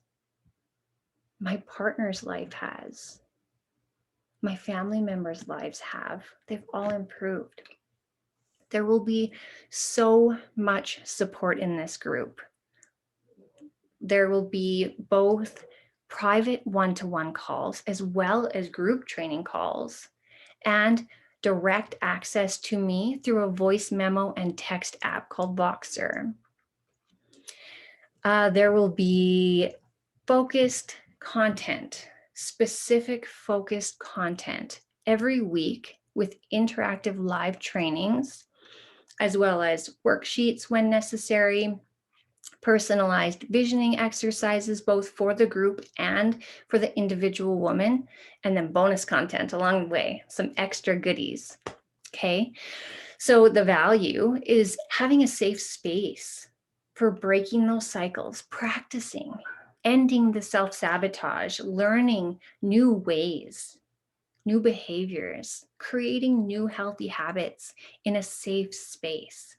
S1: My partner's life has. My family members' lives have. They've all improved. There will be so much support in this group. There will be both private one-to-one calls as well as group training calls and direct access to me through a voice memo and text app called Voxer. There will be focused content, specific focused content every week with interactive live trainings, as well as worksheets when necessary, personalized visioning exercises, both for the group and for the individual woman, and then bonus content along the way, some extra goodies, okay? So the value is having a safe space for breaking those cycles, practicing, ending the self-sabotage, learning new ways, new behaviors, creating new healthy habits in a safe space,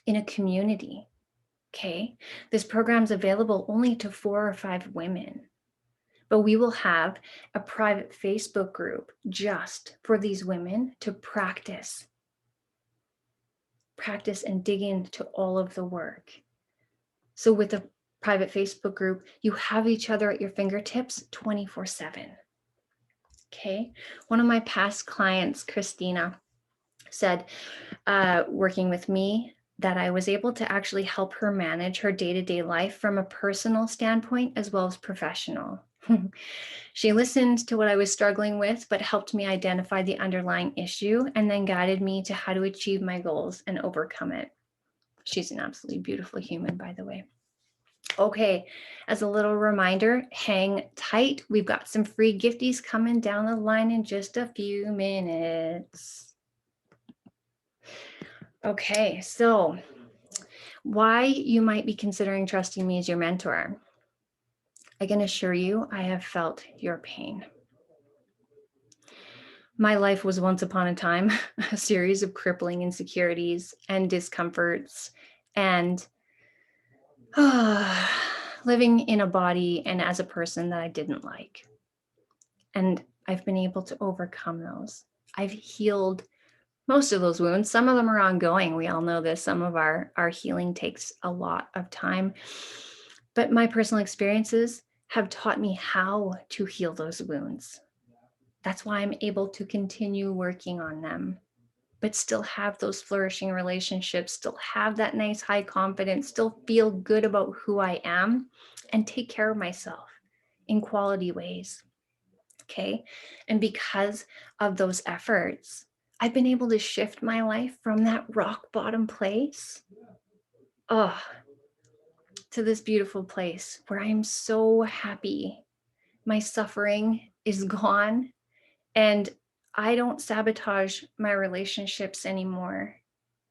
S1: in a community. Okay, this program's available only to 4 or 5 women, but we will have a private Facebook group just for these women to practice and dig into all of the work. So with a private Facebook group, you have each other at your fingertips 24/7. Okay, one of my past clients, Christina, said, working with me, that I was able to actually help her manage her day-to-day life from a personal standpoint as well as professional. She listened to what I was struggling with, but helped me identify the underlying issue and then guided me to how to achieve my goals and overcome it. She's an absolutely beautiful human, by the way. Okay, as a little reminder, hang tight. We've got some free gifties coming down the line in just a few minutes. Okay, so why you might be considering trusting me as your mentor. I can assure you, I have felt your pain. My life was once upon a time a series of crippling insecurities and discomforts and living in a body and as a person that I didn't like. And I've been able to overcome those. I've healed most of those wounds. Some of them are ongoing. We all know this. Some of our healing takes a lot of time. But my personal experiences have taught me how to heal those wounds. That's why I'm able to continue working on them, but still have those flourishing relationships, still have that nice high confidence, still feel good about who I am, and take care of myself in quality ways. Okay. And because of those efforts, I've been able to shift my life from that rock bottom place, to this beautiful place where I'm so happy. My suffering is gone and I don't sabotage my relationships anymore.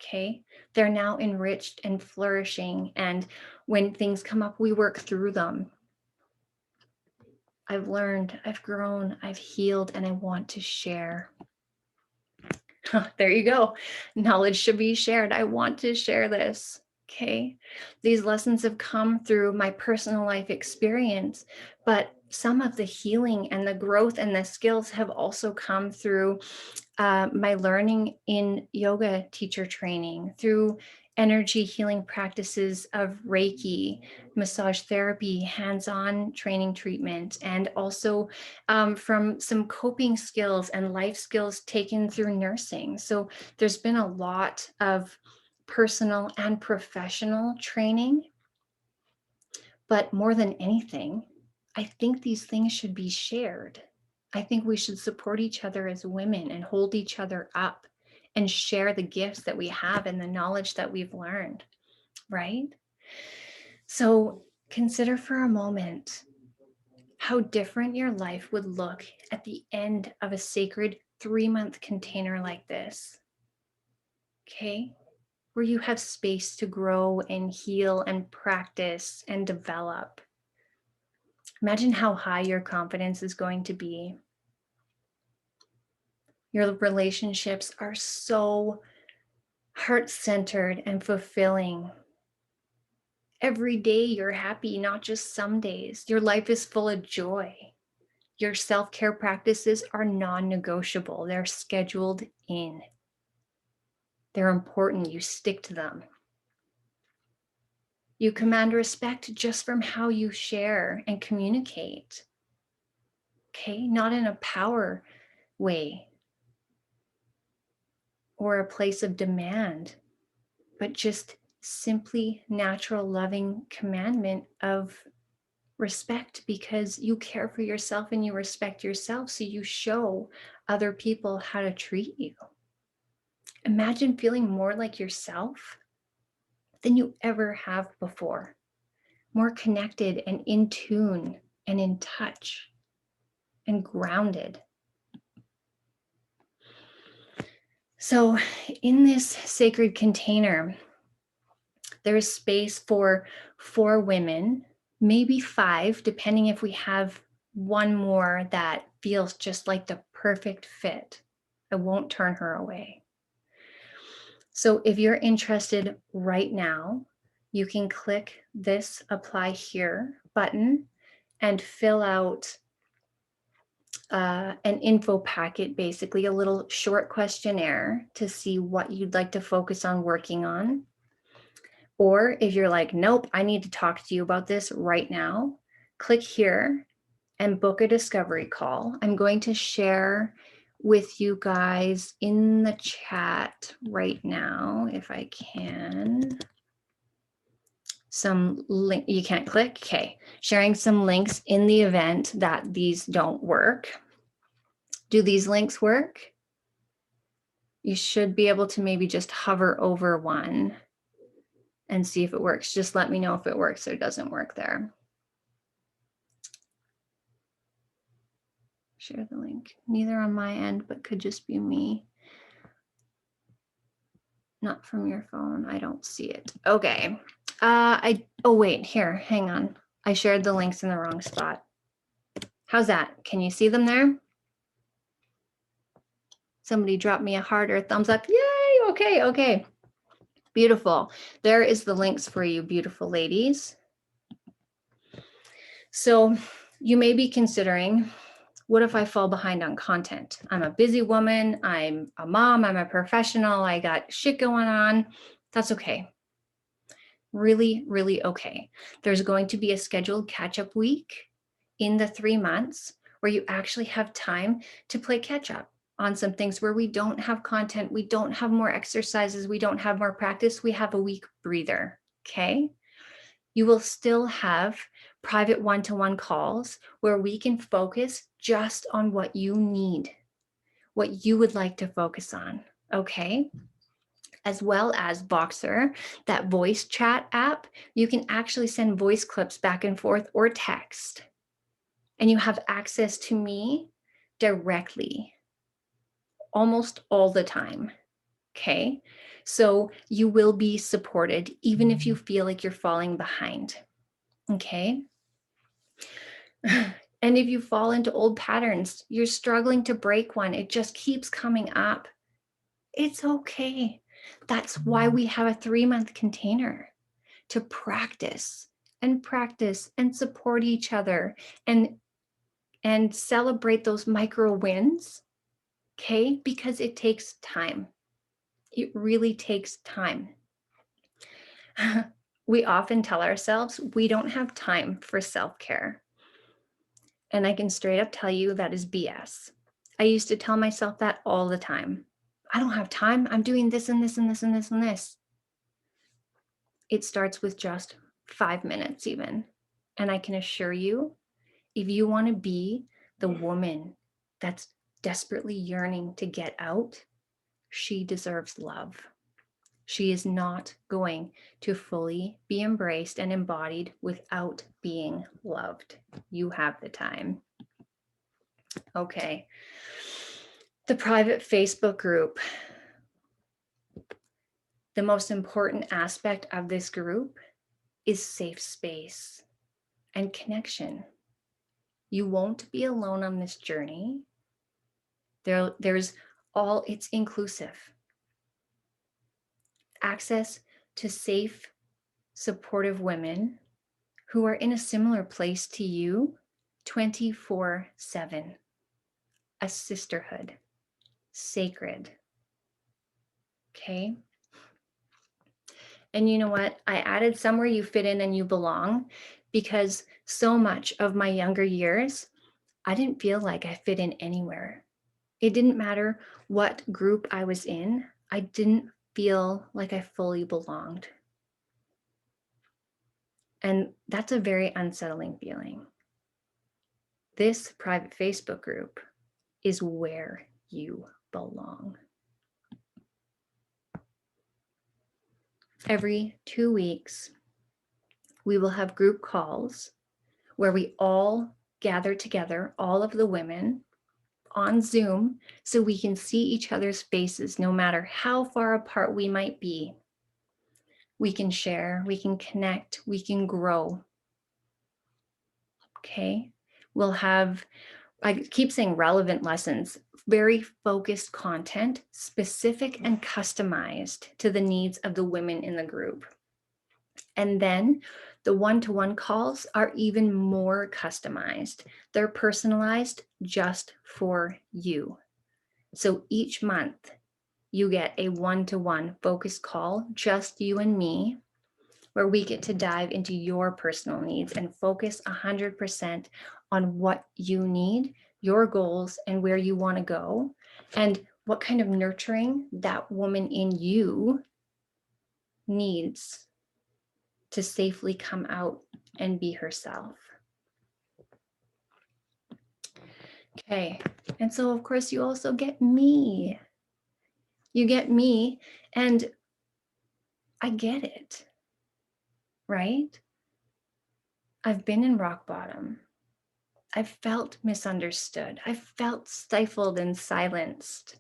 S1: Okay. They're now enriched and flourishing. And when things come up, we work through them. I've learned, I've grown, I've healed, and I want to share. There you go. Knowledge should be shared. I want to share this. Okay. These lessons have come through my personal life experience, but some of the healing and the growth and the skills have also come through my learning in yoga teacher training, through energy healing practices of Reiki, massage therapy, hands-on training treatment, and also from some coping skills and life skills taken through nursing. So there's been a lot of personal and professional training, but more than anything, I think these things should be shared. I think we should support each other as women and hold each other up and share the gifts that we have and the knowledge that we've learned, right? So consider for a moment how different your life would look at the end of a sacred 3-month container like this, okay? Where you have space to grow and heal and practice and develop. Imagine how high your confidence is going to be. Your relationships are so heart-centered and fulfilling. Every day you're happy, not just some days. Your life is full of joy. Your self-care practices are non-negotiable. They're scheduled in. They're important. You stick to them. You command respect just from how you share and communicate. Okay, not in a power way or a place of demand, but just simply natural, loving commandment of respect because you care for yourself and you respect yourself. So you show other people how to treat you. Imagine feeling more like yourself than you ever have before, more connected and in tune and in touch and grounded. So in this sacred container, there is space for 4 women, maybe 5, depending if we have one more that feels just like the perfect fit. I won't turn her away. So if you're interested right now, you can click this apply here button and fill out an info packet, basically a little short questionnaire to see what you'd like to focus on working on. Or if you're like, nope, I need to talk to you about this right now, click here and book a discovery call. I'm going to share with you guys in the chat right now, if I can, some link. You can't click? Okay. Sharing some links in the event that these don't work. Do these links work? You should be able to maybe just hover over one and see if it works. Just let me know if it works or doesn't work there. Share the link. Neither on my end, but could just be me. Not from your phone. I don't see it. Okay. Oh wait, here, hang on. I shared the links in the wrong spot. How's that? Can you see them there? Somebody drop me a heart or a thumbs up. Yay, okay, okay. Beautiful. There is the links for you, beautiful ladies. So you may be considering, what if I fall behind on content? I'm a busy woman, I'm a mom, I'm a professional, I got shit going on. That's okay. Really, really okay. There's going to be a scheduled catch-up week in the 3 months where you actually have time to play catch-up on some things where we don't have content, we don't have more exercises, we don't have more practice, we have a week breather, okay? You will still have private one-to-one calls where we can focus just on what you need, what you would like to focus on, okay? As well as Boxer, that voice chat app, you can actually send voice clips back and forth or text, and you have access to me directly almost all the time, okay? So you will be supported even if you feel like you're falling behind, okay? And if you fall into old patterns, you're struggling to break one, it just keeps coming up, it's okay. That's why we have a 3-month container to practice and support each other and celebrate those micro wins, okay? Because it takes time. It really takes time. We often tell ourselves we don't have time for self-care. And I can straight up tell you that is BS. I used to tell myself that all the time. I don't have time. I'm doing this and this and this and this and this. It starts with just 5 minutes even. And I can assure you, if you want to be the woman that's desperately yearning to get out, she deserves love. She is not going to fully be embraced and embodied without being loved. You have the time. Okay. The private Facebook group. The most important aspect of this group is safe space and connection. You won't be alone on this journey. It's inclusive. Access to safe, supportive women who are in a similar place to you 24/7. A sisterhood, sacred, okay? And you know what? I added somewhere you fit in and you belong because so much of my younger years, I didn't feel like I fit in anywhere. It didn't matter what group I was in. I didn't feel like I fully belonged. And that's a very unsettling feeling. This private Facebook group is where you belong. Every 2 weeks, we will have group calls where we all gather together, all of the women on Zoom, so we can see each other's faces no matter how far apart we might be. We can share, we can connect, we can grow. Okay, we'll have, I keep saying relevant lessons, very focused content, specific and customized to the needs of the women in the group. And then the one-to-one calls are even more customized. They're personalized just for you. So each month you get a one-to-one focused call, just you and me, where we get to dive into your personal needs and focus 100% on what you need, your goals, and where you want to go, and what kind of nurturing that woman in you needs to safely come out and be herself. Okay, and so of course you also get me. You get me, and I get it, right? I've been in rock bottom. I've felt misunderstood. I felt stifled and silenced.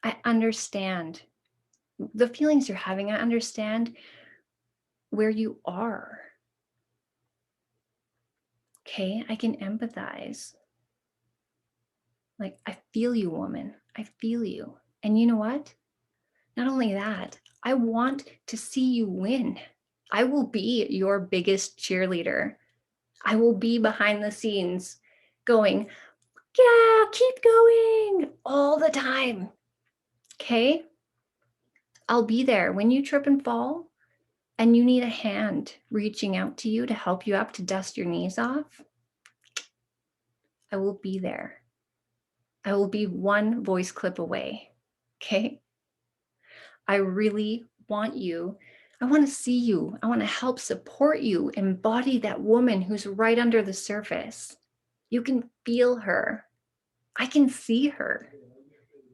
S1: I understand the feelings you're having. I understand where you are. Okay, I can empathize. Like, I feel you, woman. I feel you. And you know what? Not only that, I want to see you win. I will be your biggest cheerleader. I will be behind the scenes going, yeah, keep going all the time. Okay? I'll be there when you trip and fall and you need a hand reaching out to you to help you up to dust your knees off. I will be there. I will be one voice clip away. Okay? I really want you. I want to see you. I want to help support you embody that woman who's right under the surface. You can feel her. I can see her.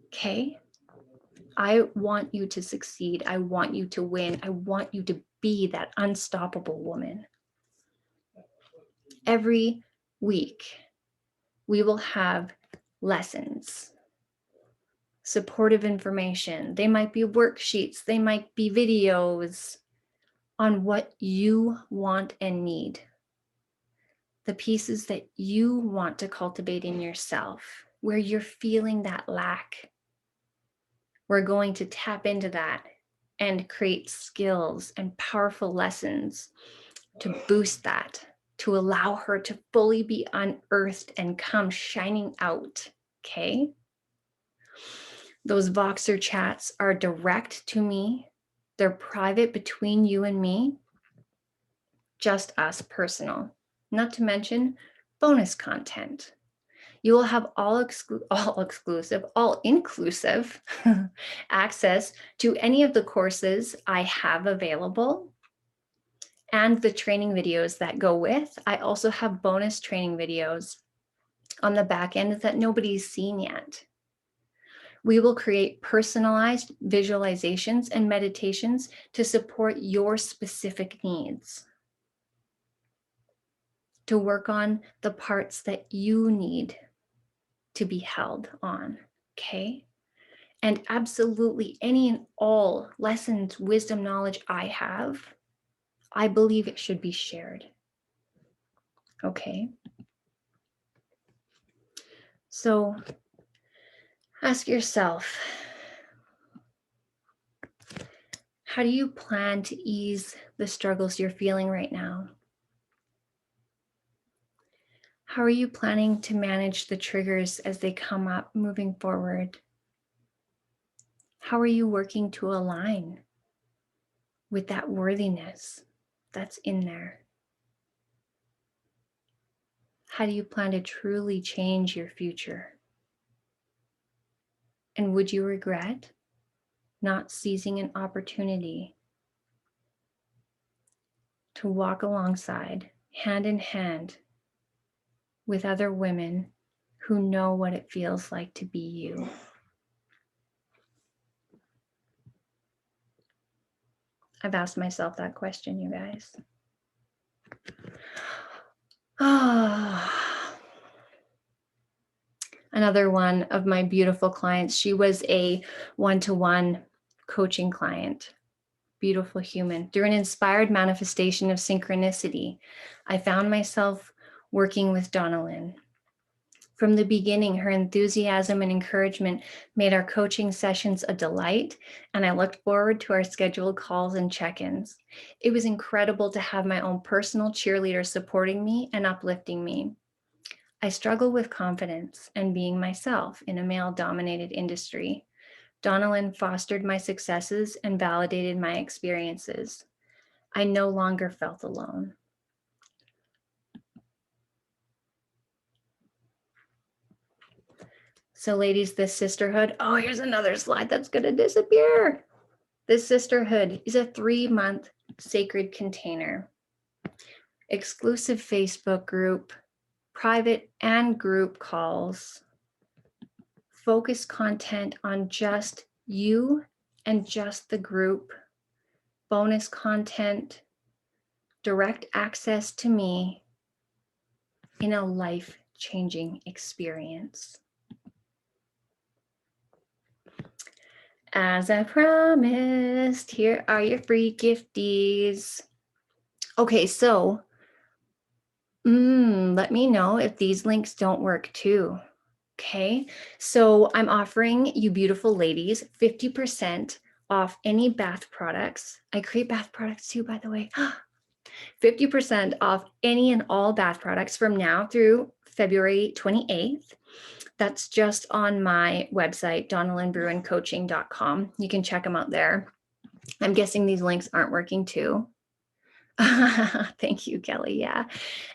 S1: Okay? I want you to succeed. I want you to win. I want you to be that unstoppable woman. Every week, we will have lessons, supportive information. They might be worksheets, they might be videos on what you want and need, the pieces that you want to cultivate in yourself, where you're feeling that lack. We're going to tap into that and create skills and powerful lessons to boost that, to allow her to fully be unearthed and come shining out. Okay? Those Voxer chats are direct to me. They're private between you and me, just us personal. Not to mention bonus content. You will have all inclusive access to any of the courses I have available and the training videos that go with. I also have bonus training videos on the back end that nobody's seen yet. We will create personalized visualizations and meditations to support your specific needs, to work on the parts that you need to be held on, okay? And absolutely any and all lessons, wisdom, knowledge I have, I believe it should be shared, okay? So ask yourself, how do you plan to ease the struggles you're feeling right now? How are you planning to manage the triggers as they come up moving forward? How are you working to align with that worthiness that's in there? How do you plan to truly change your future? And would you regret not seizing an opportunity to walk alongside, hand in hand, with other women who know what it feels like to be you? I've asked myself that question, you guys. Another one of my beautiful clients, she was a one-to-one coaching client, beautiful human. Through an inspired manifestation of synchronicity, I found myself working with Donalyn. From the beginning, her enthusiasm and encouragement made our coaching sessions a delight, and I looked forward to our scheduled calls and check-ins. It was incredible to have my own personal cheerleader supporting me and uplifting me. I struggle with confidence and being myself in a male-dominated industry. Donalyn fostered my successes and validated my experiences. I no longer felt alone. So ladies, this sisterhood, oh, here's another slide that's gonna disappear. This sisterhood is a 3-month sacred container, exclusive Facebook group, private and group calls, focused content on just you and just the group, bonus content, direct access to me in a life-changing experience. As I promised, here are your free gifties. Okay, so Let me know if these links don't work too. Okay, so I'm offering you beautiful ladies 50% off any bath products. I create bath products too, by the way. 50% off any and all bath products from now through February 28th. That's just on my website, donnalynnbruincoaching.com. You can check them out there. I'm guessing these links aren't working too. Thank you, Kelly. Yeah.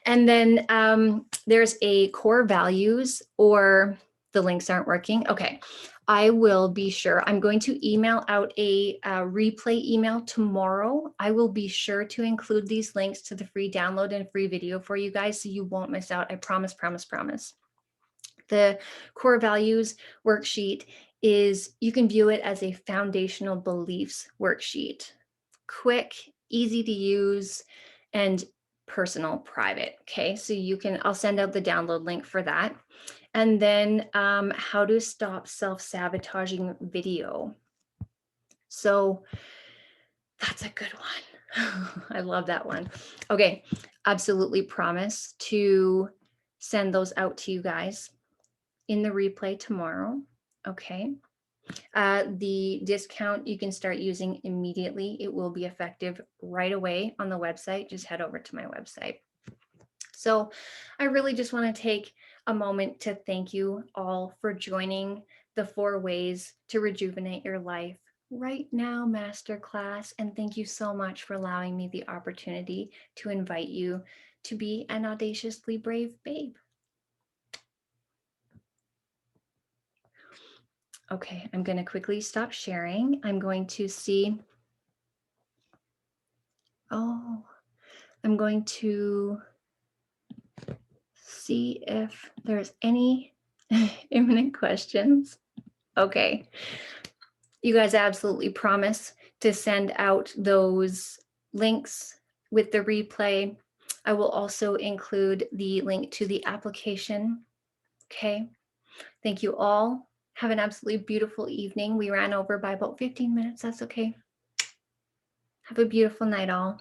S1: And then there's a core values, or the links aren't working. Okay. I will be sure. I'm going to email out a replay email tomorrow. I will be sure to include these links to the free download and free video for you guys so you won't miss out. I promise, promise, promise. The core values worksheet is, you can view it as a foundational beliefs worksheet. Quick, easy to use, and personal, private. Okay, so I'll send out the download link for that. And then how to stop self-sabotaging video. So that's a good one. I love that one. Okay, absolutely promise to send those out to you guys in the replay tomorrow. Okay. The discount you can start using immediately. It will be effective right away on the website. Just head over to my website. So I really just want to take a moment to thank you all for joining the 4 ways to rejuvenate your life right now masterclass. And thank you so much for allowing me the opportunity to invite you to be an audaciously brave babe. Okay, I'm going to quickly stop sharing. I'm going to see. Oh, I'm going to see if there's any imminent questions. Okay. You guys absolutely promise to send out those links with the replay. I will also include the link to the application. Okay. Thank you all. Have an absolutely beautiful evening. We ran over by about 15 minutes. That's okay. Have a beautiful night, all.